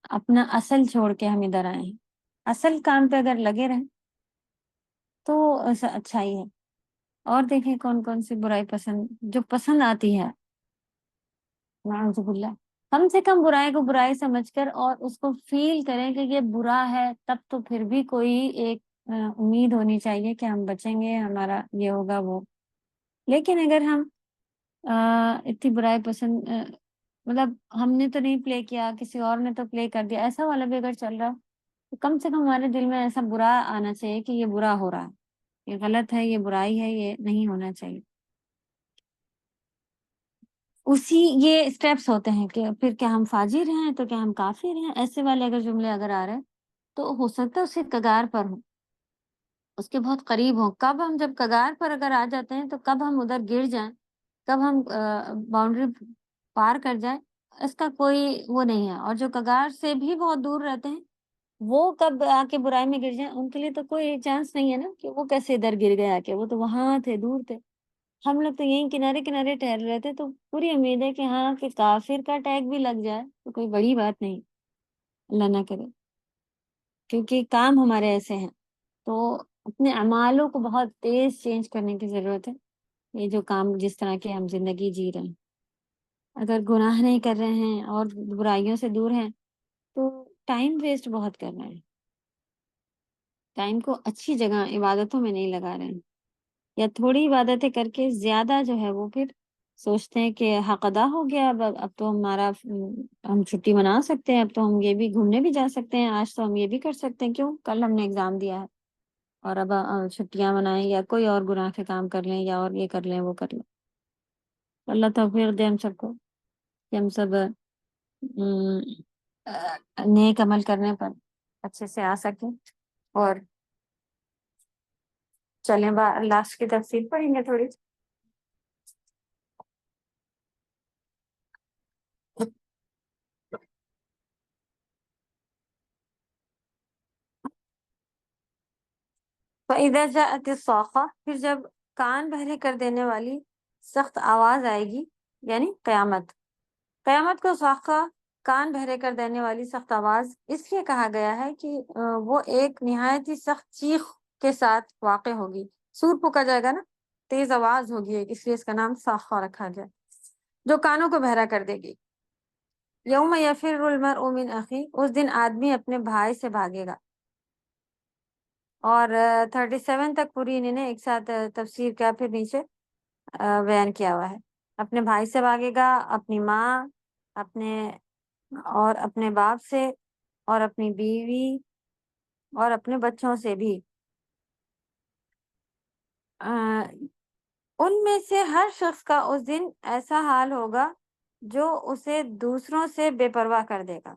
اپنا اصل چھوڑ کے ہم ادھر آئے ہیں. اصل کام پہ اگر لگے رہیں تو اچھا ہی ہے. اور دیکھیں کون کون سی برائی پسند جو پسند آتی ہے. نعوذ باللہ. کم سے کم برائی کو برائی سمجھ کر اور اس کو فیل کریں کہ یہ برا ہے، تب تو پھر بھی کوئی ایک امید ہونی چاہیے کہ ہم بچیں گے، ہمارا یہ ہوگا وہ. لیکن اگر ہم اتنی برائی پسند مطلب ہم نے تو نہیں پلے کیا، کسی اور نے تو پلے کر دیا، ایسا والا بھی اگر چل رہا تو کم سے کم ہمارے دل میں ایسا برا آنا چاہیے کہ یہ برا ہو رہا ہے، یہ غلط ہے، یہ برائی ہے، یہ نہیں ہونا چاہیے. اسی یہ اسٹیپس ہوتے ہیں کہ پھر کیا ہم فاجر ہیں تو کیا ہم کافر ہیں. ایسے والے اگر جملے اگر آ رہے ہیں تو ہو سکتا ہے اس کے کگار پر ہوں، اس کے بہت قریب ہوں. کب ہم جب کگار پر اگر آ جاتے ہیں تو کب ہم ادھر گر جائیں، کب ہم باؤنڈری پار کر جائیں، اس کا کوئی وہ نہیں ہے. اور جو کگار سے بھی بہت دور رہتے ہیں وہ کب آ کے برائی میں گر جائیں، ان کے لیے تو کوئی چانس نہیں ہے نا کہ وہ کیسے ادھر گر گئے آ کے، وہ تو وہاں تھے، دور تھے. ہم لوگ تو یہیں کنارے کنارے ٹہل رہے تھے. تو پوری امید ہے کہ ہاں کہ کافر کا ٹیگ بھی لگ جائے تو کوئی بڑی بات نہیں، اللہ نہ کرے، کیونکہ کام ہمارے ایسے ہیں. تو اپنے اعمالوں کو بہت تیز چینج کرنے کی ضرورت ہے. یہ جو کام جس طرح کے ہم زندگی جی رہے ہیں، اگر گناہ نہیں کر رہے ہیں اور برائیوں سے دور ہیں تو ٹائم ویسٹ بہت کر رہے ہیں. ٹائم کو اچھی جگہ عبادتوں میں نہیں لگا رہے ہیں، یا تھوڑی عبادتیں کر کے زیادہ جو ہے وہ پھر سوچتے ہیں کہ حق ادا ہو گیا، اب تو ہمارا ہم چھٹی منا سکتے ہیں، اب تو ہم یہ بھی گھومنے بھی جا سکتے ہیں، آج تو ہم یہ بھی کر سکتے ہیں، کیوں کل ہم نے ایگزام دیا ہے اور اب چھٹیاں منائیں یا کوئی اور گناہ کے کام کر لیں یا اور یہ کر لیں وہ کر لیں. اللہ توفیق دے ہم سب کو کہ ہم سب نیک عمل کرنے پر اچھے سے آ سکیں. اور چلیں لاسٹ کی تفصیل پڑھیں گے تھوڑی. فَإِذَا جَاءَتِ الصَّاخَّةُ، پھر جب کان بہرے کر دینے والی سخت آواز آئے گی، یعنی قیامت. قیامت کو صاخہ، کان بہرے کر دینے والی سخت آواز اس لیے کہا گیا ہے کہ وہ ایک نہایت ہی سخت چیخ کے ساتھ واقع ہوگی. سور پھونکا جائے گا نا، تیز آواز ہوگی ایک، اس لیے اس کا نام صاخہ رکھا گیا، جو کانوں کو بہرا کر دے گی. یوم یفر المرء من اخی، اس دن آدمی اپنے بھائی سے بھاگے گا. اور 37 تک پوری انہوں نے ایک ساتھ تفسیر کیا، پھر نیچے بیان کیا ہوا ہے. اپنے بھائی سے بھاگے گا، اپنی ماں، اپنے باپ سے، اور اپنی بیوی اور اپنے بچوں سے بھی. ان میں سے ہر شخص کا اس دن ایسا حال ہوگا جو اسے دوسروں سے بے پرواہ کر دے گا.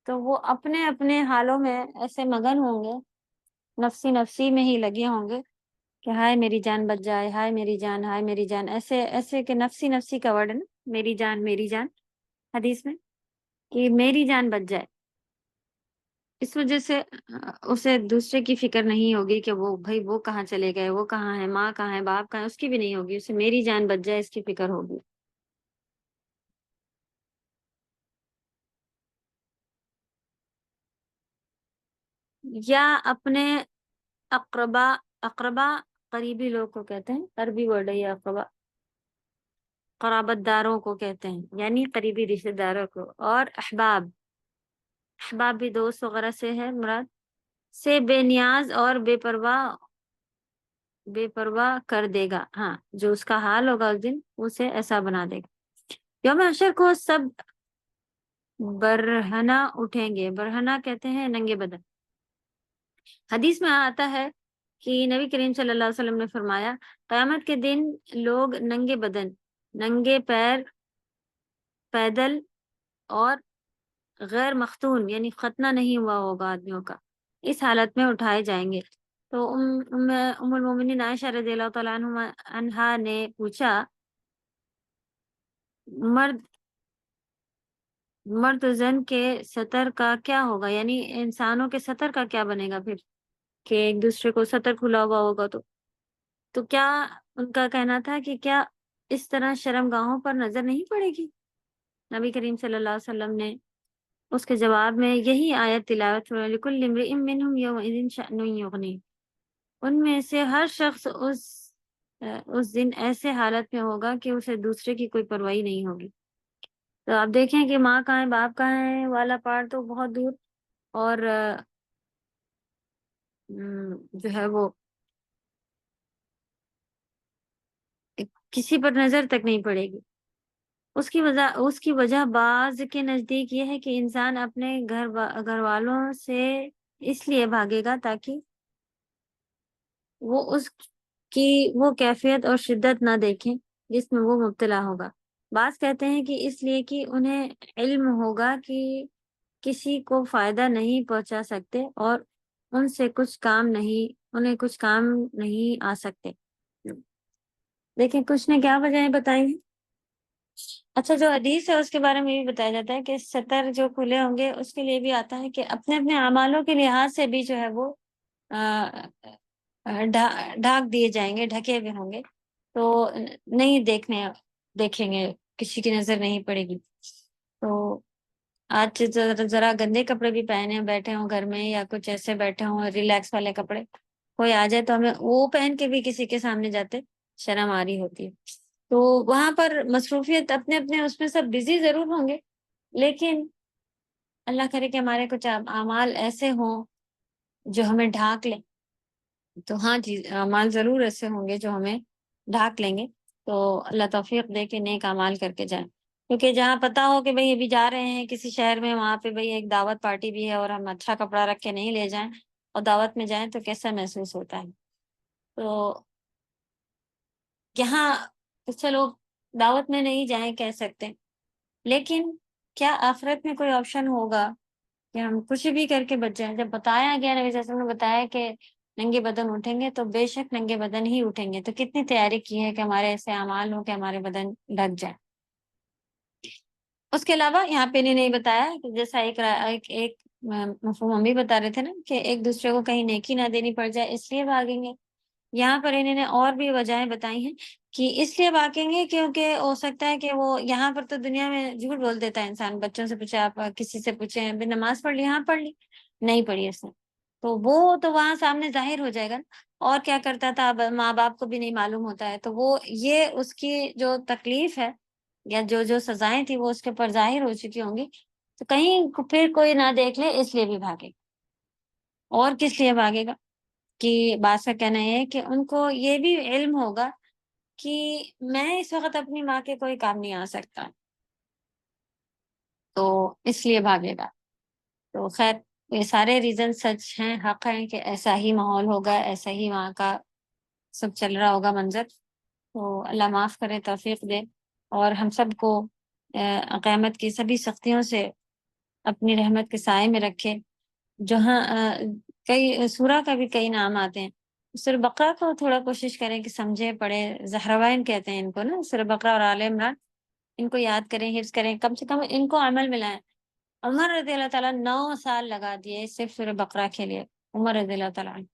تو وہ اپنے اپنے حالوں میں ایسے مگن ہوں گے، نفسی نفسی میں ہی لگے ہوں گے کہ ہائے میری جان بچ جائے، ہائے میری جان، ہائے میری جان. ایسے ایسے کہ نفسی نفسی کا ورڈ ہے نا، میری جان میری جان حدیث میں، کہ میری جان بچ جائے. اس وجہ سے اسے دوسرے کی فکر نہیں ہوگی کہ وہ بھائی وہ کہاں چلے گئے، وہ کہاں ہے، ماں کہاں ہے، باپ کہاں ہے، اس کی بھی نہیں ہوگی. اسے میری جان بچ جائے اس کی فکر ہوگی. یا اپنے اقربا قریبی لوگ کو کہتے ہیں، عربی ورڈ ہے یہ اقربا، قرابت داروں کو کہتے ہیں، یعنی قریبی رشتہ داروں کو، اور احباب بھی دوست وغیرہ سے ہے مراد، سے بے نیاز اور بے پرواہ کر دے گا، ہاں جو اس کا حال ہوگا اس دن اسے ایسا بنا دے گا۔ یوم حشر کو سب برہنہ اٹھیں گے، برہنہ کہتے ہیں ننگے بدن۔ حدیث میں آتا ہے کہ نبی کریم صلی اللہ علیہ وسلم نے فرمایا قیامت کے دن لوگ ننگے بدن، ننگے پیر، پیدل اور غیر مختون یعنی ختنہ نہیں ہوا ہوگا آدمیوں کا، اس حالت میں اٹھائے جائیں گے۔ تو ام المومنین عائشہ رضی اللہ تعالیٰ عنہا نے پوچھا مرد و زن کے سطر کا کیا ہوگا، یعنی انسانوں کے سطر کا کیا بنے گا پھر، کہ ایک دوسرے کو سطر کھلا ہوا ہوگا تو کیا ان کا کہنا تھا کہ کیا اس طرح شرم گاہوں پر نظر نہیں پڑے گی؟ نبی کریم صلی اللہ علیہ وسلم نے اس کے جواب میں یہی آیت تلاوت ہوئی، لِكُلِّ امْرِئٍ مِّنْهُمْ يَوْمَئِذٍ شَأْنٌ يُغْنِيهِ، ان میں سے ہر شخص اس دن ایسے حالت میں ہوگا کہ اسے دوسرے کی کوئی پرواہی نہیں ہوگی۔ تو آپ دیکھیں کہ ماں کہاں ہے باپ کہاں ہے والا پارٹ تو بہت دور، اور جو ہے وہ کسی پر نظر تک نہیں پڑے گی۔ اس کی وجہ بعض کے نزدیک یہ ہے کہ انسان اپنے گھر والوں سے اس لیے بھاگے گا تاکہ وہ اس کی وہ کیفیت اور شدت نہ دیکھیں جس میں وہ مبتلا ہوگا۔ بعض کہتے ہیں کہ اس لیے کہ انہیں علم ہوگا کہ کسی کو فائدہ نہیں پہنچا سکتے اور انہیں کچھ کام نہیں آ سکتے۔ دیکھیں کچھ نے کیا وجہیں بتائی ہیں۔ اچھا جو حدیث ہے اس کے بارے میں بھی بتایا جاتا ہے کہ سطر جو کھلے ہوں گے اس کے لیے بھی آتا ہے کہ اپنے اپنے اعمالوں کے لحاظ سے بھی جو ہے وہ ڈھانک دیے جائیں گے، ڈھکے ہوئے ہوں گے، تو نہیں دیکھیں گے، کسی کی نظر نہیں پڑے گی۔ تو آج ذرا گندے کپڑے بھی پہنے بیٹھے ہوں گھر میں، یا کچھ ایسے بیٹھے ہوں ریلیکس والے کپڑے، کوئی آ جائے تو ہمیں وہ پہن کے بھی کسی کے سامنے جاتے شرم آ رہی ہوتی ہے۔ تو وہاں پر مصروفیت اپنے اپنے اس میں سب بزی ضرور ہوں گے، لیکن اللہ کرے کہ ہمارے کچھ اعمال ایسے ہوں جو ہمیں ڈھانک لیں، تو ہاں جی اعمال ضرور ایسے ہوں گے جو ہمیں ڈھانک لیں گے، تو اللہ توفیق دے کے نیک اعمال کر کے جائیں۔ کیونکہ جہاں پتہ ہو کہ بھئی ابھی جا رہے ہیں کسی شہر میں، وہاں پہ بھئی ایک دعوت پارٹی بھی ہے اور ہم اچھا کپڑا رکھ کے نہیں لے جائیں اور دعوت میں جائیں تو کیسا محسوس ہوتا ہے۔ تو یہاں چلو دعوت میں نہیں جائیں کہہ سکتے، لیکن کیا آخرت میں کوئی آپشن ہوگا کہ ہم کچھ بھی کر کے بچ جائیں؟ جب بتایا گیا نبی صلی اللہ علیہ وسلم نے بتایا کہ ننگے بدن اٹھیں گے، تو بے شک ننگے بدن ہی اٹھیں گے، تو کتنی تیاری کی ہے کہ ہمارے ایسے اعمال ہوں کہ ہمارے بدن ڈھک جائے۔ اس کے علاوہ یہاں پہ انہیں نہیں بتایا کہ جیسا ایک مفہوم ہم بھی بتا رہے تھے نا کہ ایک دوسرے کو کہیں نیکی نہ دینی پڑ جائے اس لیے بھاگیں گے، یہاں پر انہوں نے اور بھی وجہیں بتائی ہیں کہ اس لیے بھاگیں گے کیونکہ ہو سکتا ہے کہ وہ یہاں پر تو دنیا میں جھوٹ بول دیتا ہے انسان، بچوں سے پوچھے، آپ کسی سے پوچھیں بھی نماز پڑھ لی، ہاں پڑھ لی، نہیں پڑھی اس نے، تو وہ تو وہاں سامنے ظاہر ہو جائے گا نا۔ اور کیا کرتا تھا ماں باپ کو بھی نہیں معلوم ہوتا ہے، تو وہ یہ اس کی جو تکلیف ہے یا جو سزائیں تھی وہ اس کے اوپر ظاہر ہو چکی ہوں گی، تو کہیں پھر کوئی نہ دیکھ لے اس لیے بھی بھاگے گا۔ اور کس لیے بھاگے گا کہ بعض کا کہنا ہے کہ ان کو یہ بھی علم ہوگا کہ میں اس وقت اپنی ماں کے کوئی کام نہیں آ سکتا، تو اس لیے بھاگے گا۔ تو خیر یہ سارے ریزن سچ ہیں، حق ہیں کہ ایسا ہی ماحول ہوگا، ایسا ہی وہاں کا سب چل رہا ہوگا منظر۔ تو اللہ معاف کرے، توفیق دے، اور ہم سب کو قیامت کی سبھی سختیوں سے اپنی رحمت کے سائے میں رکھے۔ جہاں کئی سورہ کا بھی کئی نام آتے ہیں، سورہ بقرہ کو تھوڑا کوشش کریں کہ سمجھے پڑھے، زہروائن کہتے ہیں ان کو نا، سورہ بقرہ اور آل عمران، ان کو یاد کریں، حفظ کریں، کم سے کم ان کو عمل میں لائیں۔ عمر رضی اللہ تعالیٰ 9 سال لگا دیے صرف سورہ بقرہ کے لیے، عمر رضی اللہ تعالیٰ عنہ،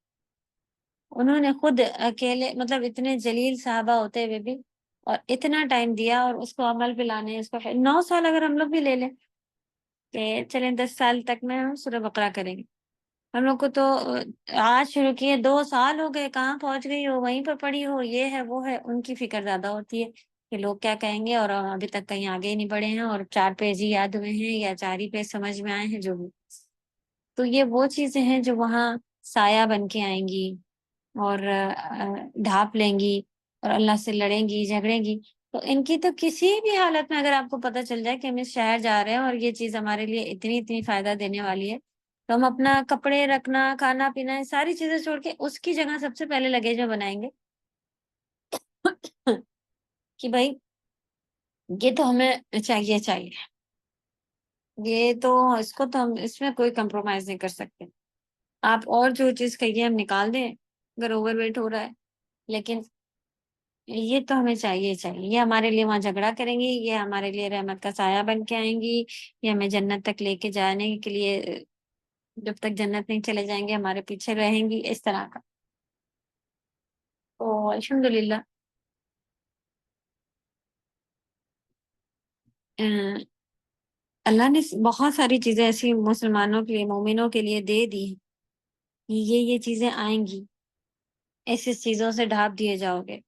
انہوں نے خود اکیلے، مطلب اتنے جلیل صحابہ ہوتے ہوئے بھی، اور اتنا ٹائم دیا اور اس کو عمل پہ لانے، اس کو 9 سال اگر ہم لوگ بھی لے لیں کہ چلیں 10 سال تک میں ہم سورہ بقرہ کریں گے، ہم لوگ کو تو آج شروع کیے 2 سال ہو گئے، کہاں پہنچ گئی ہو، وہیں پر پڑی ہو، یہ ہے وہ ہے، ان کی فکر زیادہ ہوتی ہے کہ لوگ کیا کہیں گے، اور ابھی تک کہیں آگے ہی نہیں بڑھے ہیں، اور 4 پیج ہی یاد ہوئے ہیں یا 4 ہی پیج سمجھ میں آئے ہیں جو بھی. تو یہ وہ چیزیں ہیں جو وہاں سایہ بن کے آئیں گی اور ڈھانپ لیں گی اور اللہ سے لڑیں گی جھگڑیں گی. تو ان کی تو کسی بھی حالت میں اگر آپ کو پتہ چل جائے کہ ہم اس شہر جا رہے ہیں اور یہ چیز ہمارے لیے اتنی فائدہ دینے والی ہے، تو ہم اپنا کپڑے رکھنا، کھانا پینا، ساری چیزیں چھوڑ کے اس کی جگہ سب سے پہلے لگیج میں بنائیں گے کہ بھائی یہ تو ہمیں چاہیے، یہ تو اس کو تو ہم اس میں کوئی کمپرومائز نہیں کر سکتے. آپ اور جو چیز کہیے ہم نکال دیں اگر اوور ویٹ ہو رہا ہے، لیکن یہ تو ہمیں چاہیے. یہ ہمارے لیے وہاں جھگڑا کریں گی، یہ ہمارے لیے رحمت کا سایہ بن کے آئیں گی، یہ ہمیں جنت تک لے کے جانے کے لیے جب تک جنت نہیں چلے جائیں گے ہمارے پیچھے رہیں گی، اس طرح کا. تو الحمدللہ اللہ نے بہت ساری چیزیں ایسی مسلمانوں کے لیے، مومنوں کے لیے دے دی ہیں کہ یہ چیزیں آئیں گی، ایسی چیزوں سے ڈھانپ دیے جاؤ گے،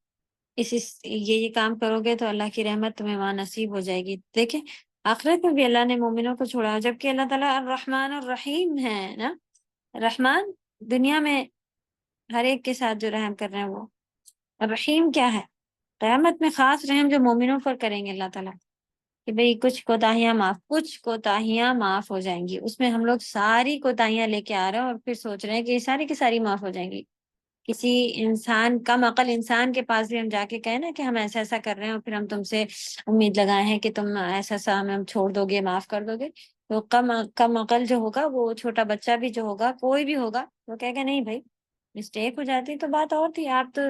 یہ کام کرو گے تو اللہ کی رحمت تمہیں وہاں نصیب ہو جائے گی. دیکھیں آخرت میں بھی اللہ نے مومنوں کو چھوڑا، جبکہ اللہ تعالیٰ الرحمن الرحیم ہے نا. رحمان دنیا میں ہر ایک کے ساتھ جو رحم کر رہے ہیں وہ، الرحیم کیا ہے؟ قیامت میں خاص رحم جو مومنوں پر کریں گے اللہ تعالیٰ کہ بھئی کچھ کوتاہیاں معاف ہو جائیں گی. اس میں ہم لوگ ساری کوتاہیاں لے کے آ رہے ہیں اور پھر سوچ رہے ہیں کہ یہ ساری کی ساری معاف ہو جائیں گی. کسی انسان، کم عقل انسان کے پاس بھی ہم جا کے کہیں نا کہ ہم ایسا کر رہے ہیں اور پھر ہم تم سے امید لگائے ہیں کہ تم ایسا ہمیں چھوڑ دو گے، معاف کر دو گے، تو کم عقل جو ہوگا، وہ چھوٹا بچہ بھی جو ہوگا، کوئی بھی ہوگا، وہ کہے گا نہیں بھائی مسٹیک ہو جاتی تو بات اور تھی، آپ تو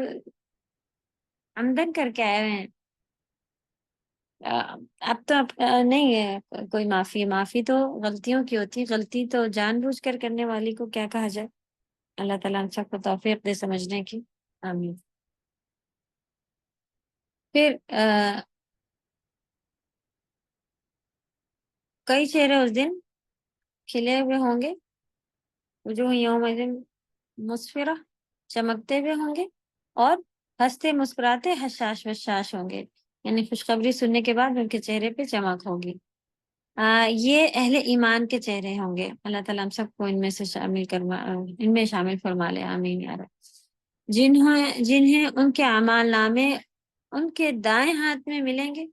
عمدن کر کے آئے ہوئے ہیں. اب تو نہیں ہے کوئی معافی تو غلطیوں کی ہوتی ہے، غلطی تو جان بوجھ کر کرنے والی کو کیا کہا جائے. اللہ تعالیٰ ہم سب کو توفیق دے سمجھنے کی، آمین. پھر کئی چہرے اس دن کھلے ہوئے ہوں گے، وجوہ یومئذ مسفرہ، چمکتے ہوئے ہوں گے، اور ہنستے مسکراتے حشاش وشاش ہوں گے، یعنی خوشخبری سننے کے بعد ان کے چہرے پہ چمک ہوگی. یہ اہل ایمان کے چہرے ہوں گے. اللہ تعالیٰ ہم سب کو ان میں شامل فرما لے، آمین یا رب. جنہیں ان کے اعمال نامے ان کے دائیں ہاتھ میں ملیں گے،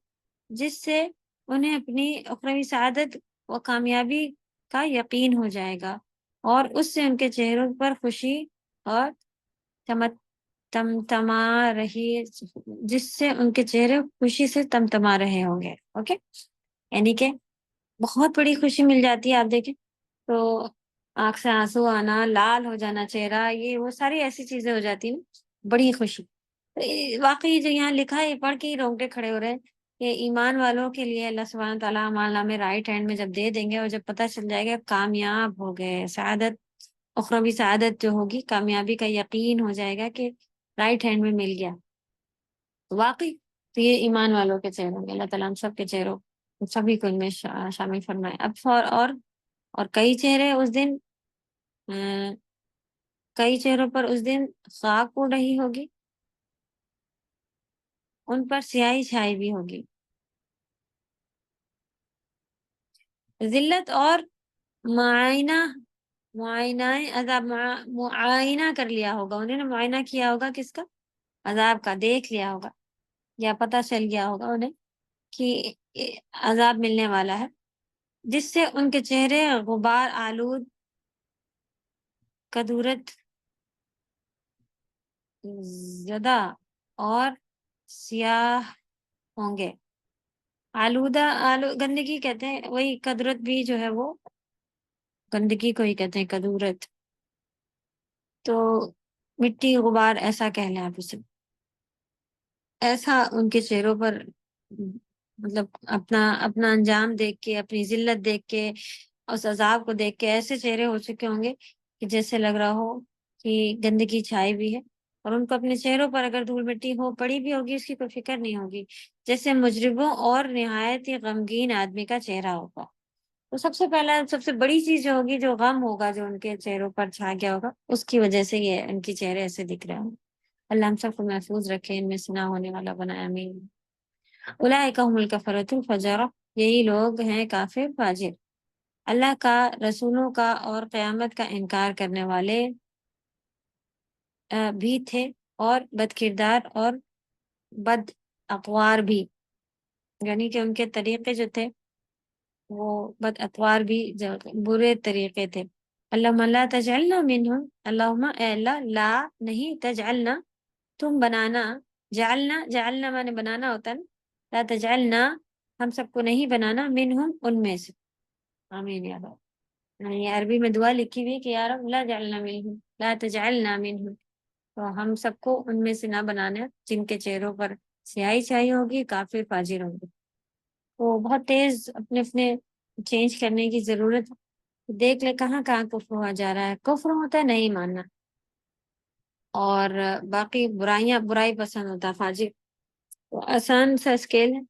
جس سے انہیں اپنی اخروی سعادت و کامیابی کا یقین ہو جائے گا، اور اس سے ان کے چہروں پر خوشی اور تمتما رہی، جس سے ان کے چہرے خوشی سے تمتما رہے ہوں گے. اوکے، یعنی کہ بہت بڑی خوشی مل جاتی ہے. آپ دیکھیں تو آنکھ سے آنسو آنا، لال ہو جانا چہرہ، یہ وہ ساری ایسی چیزیں ہو جاتی ہیں، بڑی خوشی. واقعی جو یہاں لکھا ہے، یہ پڑھ کے ہی رونگٹے کھڑے ہو رہے ہیں کہ ایمان والوں کے لیے اللہ سبحانہ تعالیٰ اعمال نامے رائٹ ہینڈ میں جب دے دیں گے، اور جب پتہ چل جائے گا کامیاب ہو گئے، سعادت، اخروی سعادت جو ہوگی، کامیابی کا یقین ہو جائے گا کہ رائٹ ہینڈ میں مل گیا. واقعی تو یہ ایمان والوں کے چہروں گے. اللہ تعالیٰ ہم سب کے چہروں سبھی کو ان میں شامل فرمائے. اب اور کئی چہرے اس دن کئی چہروں پر اس دن خاک اڑ رہی ہوگی، ان پر سیاہی چھائی بھی ہوگی. ذلت اور معائنہ عذاب، معائنہ کر لیا ہوگا انہوں نے، معائنہ کیا ہوگا کس کا؟ عذاب کا. دیکھ لیا ہوگا یا پتہ چل گیا ہوگا انہیں کہ عذاب ملنے والا ہے، جس سے ان کے چہرے غبار آلود، کدورت زدہ اور سیاہ ہوں گے. گندگی کہتے ہیں، وہی کدورت بھی جو ہے وہ گندگی کو ہی کہتے ہیں، کدورت. تو مٹی غبار ایسا کہہ لیں آپ اسے. ایسا ان کے چہروں پر مطلب اپنا انجام دیکھ کے، اپنی ذلت دیکھ کے، اس عذاب کو دیکھ کے ایسے چہرے ہو چکے ہوں گے کہ جیسے لگ رہا ہو کہ گندگی چھائی بھی ہے، اور ان کو اپنے چہروں پر اگر دھول مٹی ہو پڑی بھی ہوگی اس کی کوئی فکر نہیں ہوگی، جیسے مجرموں اور نہایت ہی غمگین آدمی کا چہرہ ہوگا. تو سب سے پہلا سب سے بڑی چیز جو ہوگی، جو غم ہوگا جو ان کے چہروں پر چھا گیا ہوگا، اس کی وجہ سے یہ ان کے چہرے ایسے دکھ رہے ہوں۔ اللہ ہم سب کو محفوظ رکھے، ان میں سے نہ ہونے والا بنائے، آمین۔ اولئک هم الکفرۃ الفجرہ، یہی لوگ ہیں کافر فاجر، اللہ کا، رسولوں کا اور قیامت کا انکار کرنے والے بھی تھے، اور بد کردار اور بد اقوار بھی، یعنی کہ ان کے طریقے جو تھے وہ بد اطوار بھی، برے طریقے تھے۔ اللہم لا تجعلنا منہم، اللہم اے اللہ، لا نہیں، تجعلنا تم بنانا، جعلنا مانے بنانا ہوتا ہے نا، لا تجعلنا ہم سب کو نہیں بنانا، منہم ان میں سے، آمین یا رب۔ یہ عربی میں دعا لکھی ہوئی کہ یا رب لا جعلنا منہم، لا تجعلنا منہم، تو ہم سب کو ان میں سے نہ بنانا جن کے چہروں پر سیاہی چھائی ہوگی، کافر فاجر ہوں گے۔ تو بہت تیز اپنے چینج کرنے کی ضرورت ہے۔ دیکھ لے کہاں کہاں کفر ہوا جا رہا ہے۔ کفر ہوتا ہے نہیں ماننا، اور باقی برائی پسند ہوتا ہے، فاجر۔ تو آسان سا اسکیل ہے،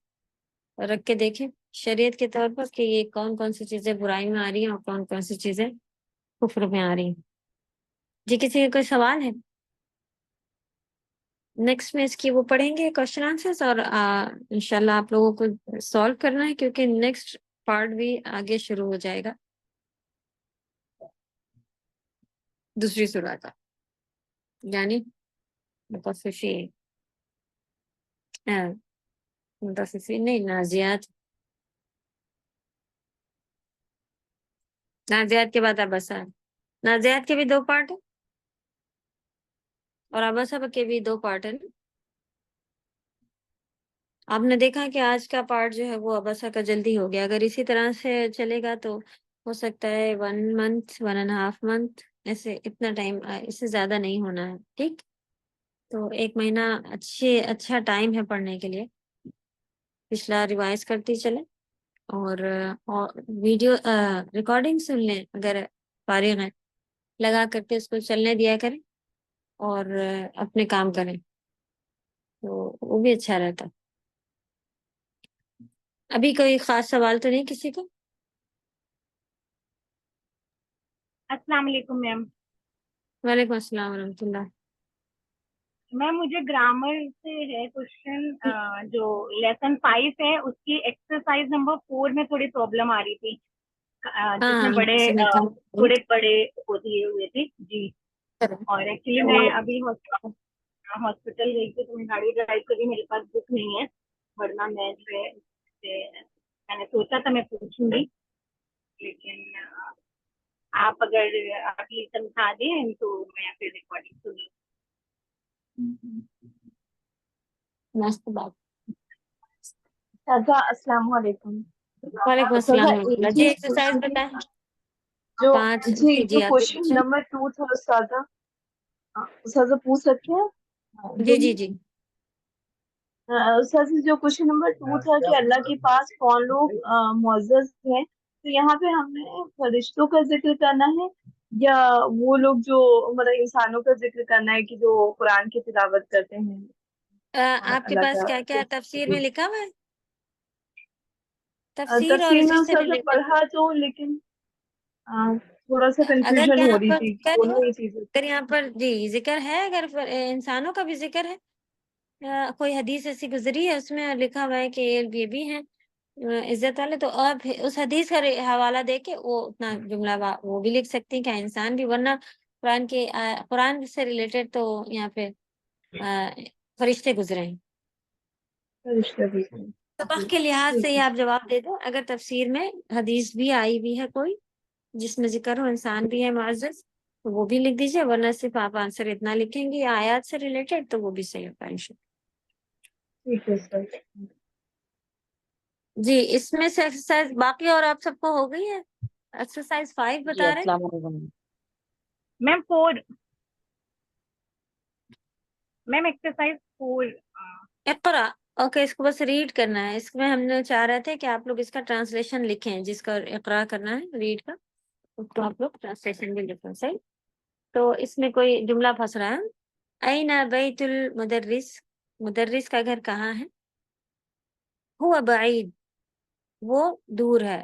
رکھ کے دیکھیں شریعت کے طور پر کہ یہ کون کون سی چیزیں برائی میں آ رہی ہیں اور کون کون سی چیزیں کفر میں آ رہی ہیں۔ جی کسی کا کوئی سوال ہے؟ نیکسٹ میں اس کی وہ پڑھیں گے کوشچن آنسرز، اور انشاءاللہ آپ لوگوں کو سالو کرنا ہے، کیونکہ نیکسٹ پارٹ بھی آگے شروع ہو جائے گا دوسری سورہ کا، یعنی مطففین، مطففین نہیں، نازیات، نازیات کے بعد ابسا ہے۔ نازیات کے بھی 2 پارٹ ہیں اور ابسا کے بھی 2 پارٹ ہیں۔ آپ نے دیکھا کہ آج کا پارٹ جو ہے وہ ابسا کا جلدی ہو گیا، اگر اسی طرح سے چلے گا تو ہو سکتا ہے 1 month 1.5 month، ایسے اتنا ٹائم، اس سے زیادہ نہیں ہونا ہے، ٹھیک؟ تو 1 مہینہ اچھا ٹائم ہے پڑھنے کے لیے، پچھلا ریوائز کرتی چلے، اور ویڈیو ریکارڈنگ سن لیں اگر فارغ ہیں، لگا کر کے اس کو چلنے دیا کریں اور اپنے کام کریں، تو وہ بھی اچھا رہتا۔ ابھی کوئی خاص سوال تو نہیں کسی کو؟ السلام علیکم میم۔ وعلیکم السلام ورحمۃ اللہ۔ میم مجھے گرامر سے ہے کوشچن، جو لیسن 5 ہے اس کی ایکسرسائز نمبر 4 میں تھوڑی پرابلم آ رہی تھی، جس میں بڑے تھوڑے بڑے وہ دیے ہوئے تھے جی، اور ایکچولی میں ابھی ہاسپٹل گئی تھی تو میں گاڑی ڈرائیو کری، میرے پاس بک نہیں ہے، ورنہ میں جو ہے میں نے سوچا تھا میں پوچھوں گی، لیکن آپ اگر ابھی سمجھا دیں تو میں پھر ریکارڈنگ سن لوں۔ السلام علیکم۔ وعلیکم السلام ورحمۃ اللہ۔ جی ایکسرسائز بتائیں۔ جو 5 جی جی جو آپ کوشچن نمبر 2 تھا استاذہ پوچھ سکتے ہیں؟ جی جی جی استاذہ جو کوشچن نمبر 2 تھا کہ اللہ کے پاس کون لوگ معزز ہیں، تو یہاں پہ ہمیں فرشتوں کا ذکر کرنا ہے یا وہ لوگ جو مطلب انسانوں کا ذکر کرنا ہے کہ جو قرآن کی تلاوت کرتے ہیں؟ آپ کے اللہ پاس کا کیا کیا تفسیر میں لکھا ہوا ہے؟ تفسیر اور تفسیر میں اسی سے استاذہ ریلیٹڈ پڑھا تو، لیکن تھوڑا سا اگر کنفیوژن یہاں ہو رہی پر تھی ذکر دونوں ہے، ہی چیزیں۔ اگر یہاں پر جی ذکر ہے، اگر انسانوں کا بھی ذکر ہے، کوئی حدیث ایسی گزری ہے اس میں لکھا ہوا ہے کہ یہ بھی ہیں عزت والے، تو آپ اس حدیث کا حوالہ دے کے وہ اتنا جملہ وہ بھی لکھ سکتی ہیں کہ انسان بھی، ورنہ قرآن سے ریلیٹڈ تو یہاں پہ فرشتے گزرے ہیں۔ سبق کے لحاظ سے ہی آپ جواب دے دو، اگر تفسیر میں حدیث بھی آئی بھی ہے کوئی جس میں ذکر ہو انسان بھی ہے معزز تو وہ بھی لکھ دیجیے، ورنہ صرف آپ آنسر اتنا لکھیں گے آیات سے ریلیٹڈ تو وہ بھی صحیح ہوگا انشاءاللہ۔ ٹھیک ہے سر۔ جی اس میں سے ایکسرسائز باقی اور آپ سب کو ہو گئی ہے؟ ایکسرسائز 5 جی بتا رہے ہیں۔ السلام علیکم۔ میم 4 میم ایکسرسائز 4 اقرا، اوکے، اس کو بس ریڈ کرنا ہے، اس میں ہم نے چاہ رہے تھے کہ آپ لوگ اس کا ٹرانسلیشن لکھیں، جس کا اقرا کرنا ہے ریڈ کا اس کو آپ لوگ ٹرانسلیشن بھی لکھیں، صحیح؟ تو اس میں کوئی جملہ پھنس رہا ہے، این بیت المدرس، مدرس کا گھر کہاں ہے؟ ہوا بعید، وہ دور ہے،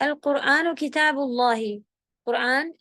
القرآن كتاب الله, قرآن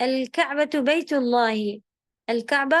الكعبة بيت الله, الكعبة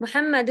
محمد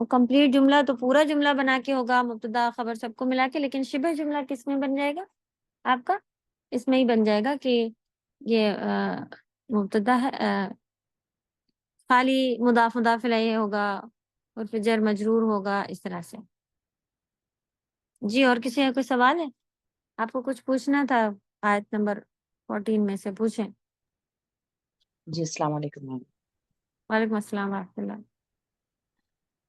وہ کمپلیٹ جملہ تو پورا جملہ بنا کے ہوگا، مبتدا خبر سب کو ملا کے، لیکن شبہ جملہ کس میں بن جائے گا آپ کا؟ اس میں ہی بن جائے گا کہ یہ مبتدا ہے، خالی مضاف مضاف الیہ ہوگا اور پھر جر مجرور ہوگا، اس طرح سے۔ جی اور کسی کا کوئی سوال ہے؟ آپ کو کچھ پوچھنا تھا آیت نمبر 14 میں سے، پوچھیں۔ جی السلام علیکم میم۔ وعلیکم السلام ورحمۃ اللہ۔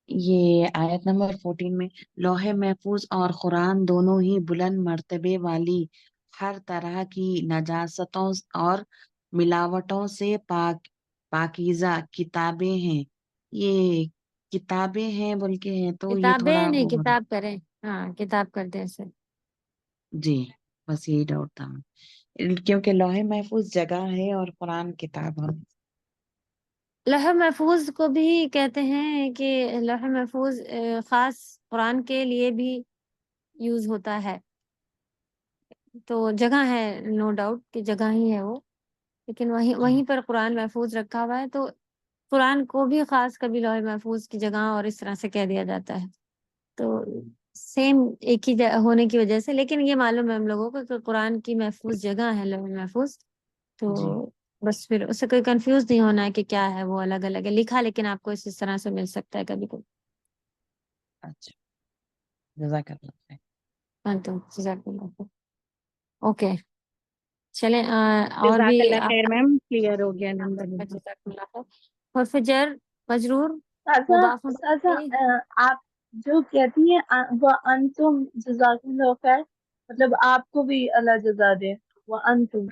یہ آیت نمبر 14 میں لوح محفوظ اور قرآن دونوں ہی بلند مرتبے والی ہر طرح کی نجاستوں اور ملاوٹوں سے پاکیزہ کتابیں ہیں۔ یہ کتابیں ہیں بلکہ ہیں تو یہ کتابیں تھوڑا نہیں، وہ کتاب کریں، ہاں کتاب کر دیں اسے۔ جی بس یہی ڈاؤٹ تھا کیونکہ لوح محفوظ جگہ ہے اور قرآن کتاب ہے۔ لوح محفوظ کو بھی کہتے ہیں کہ لوح محفوظ خاص قرآن کے لیے بھی یوز ہوتا ہے، تو جگہ ہے، نو ڈاؤٹ کہ جگہ ہی ہے وہ، لیکن وہیں پر قرآن محفوظ رکھا ہوا ہے، تو قرآن کو بھی خاص کبھی لوح محفوظ کی جگہ اور اس طرح سے کہہ دیا جاتا ہے، تو سیم ایک ہی ہونے کی وجہ سے۔ لیکن یہ معلوم ہے ہم لوگوں کو کہ قرآن کی محفوظ جگہ ہے لوح محفوظ، تو جی بس پھر اس سے کوئی کنفیوز نہیں ہونا ہے کہ کیا ہے، وہ الگ الگ ہے لکھا، لیکن آپ کو اس طرح سے مل سکتا ہے کبھی کبھی۔ اچھا جزاک اللہ خیر۔ ہاں تو جزاک اللہ خیر۔ اوکے چلیں اور جزاک بھی اللہ خیر میم، کلیئر ہو گیا نمبر۔ جزاک اللہ خیر۔ اور پھر جر مجرور سازا مضاف سازا الیہ، آپ جو کہتی ہیں وہ انتم جزاکم اللہ خیر، مطلب آپ کو بھی اللہ جزا دے، وہ انتم،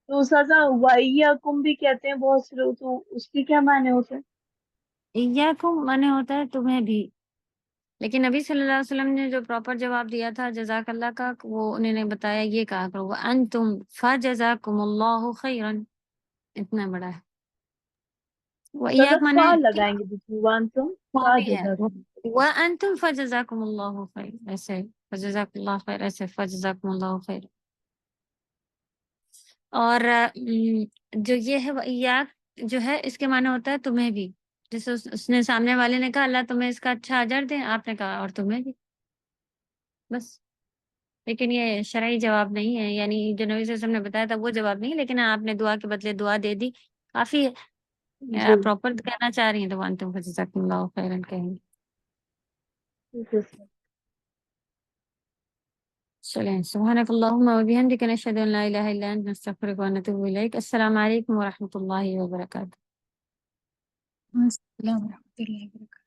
تو سازا وَإِيَّاكُمْ بھی کہتے ہیں بہت سے لوگ، تو اس کے کیا معنی ہوتے ہیں؟ ایاکم مانے ہوتا ہے تمہیں بھی، لیکن نبی صلی اللہ علیہ وسلم نے جو پراپر جواب دیا تھا جزاک اللہ کا، وہ انہوں نے بتایا یہ کہا کرو انتم فجزاکم اللہ خیرا، اتنا بڑا ہے۔ وہ سازا ایاک مانے فا لگائیں گے بیچ میں، وَأَنْتُمْ وہ فا بھی ہے، جزاکم۔ وانتم فجزاکم اللہ خیر، ایسے فجزاک اللہ خیر، ایسے فجزاکم اللہ خیر۔ اور جو یہ ہے وَإِيَّاک جو ہے اس کے معنی ہوتا ہے تمہیں بھی، جیسے اس نے سامنے والے نے کہا اللہ تمہیں اس کا اچھا اجر دے، آپ نے کہا اور تمہیں بھی، بس۔ لیکن یہ شرعی جواب نہیں ہے، یعنی جو نبی صلی اللہ علیہ وسلم نے بتایا تھا وہ جواب نہیں، لیکن آپ نے دعا کے بدلے دعا دے دی، کافی جی پراپر کہنا چاہ رہی ہیں تو وانتم فجزاکم اللہ خیرا کہیں گے۔ ٹھیک ہے سر۔ چلیں سبحانک اللہم و بحمدک نشہد ان لا الہ الا انت نستغفرک و نتوب الیک۔ السلام علیکم و رحمۃ اللہ وبرکاتہ۔ السلام ورحمۃ اللہ وبرکاتہ۔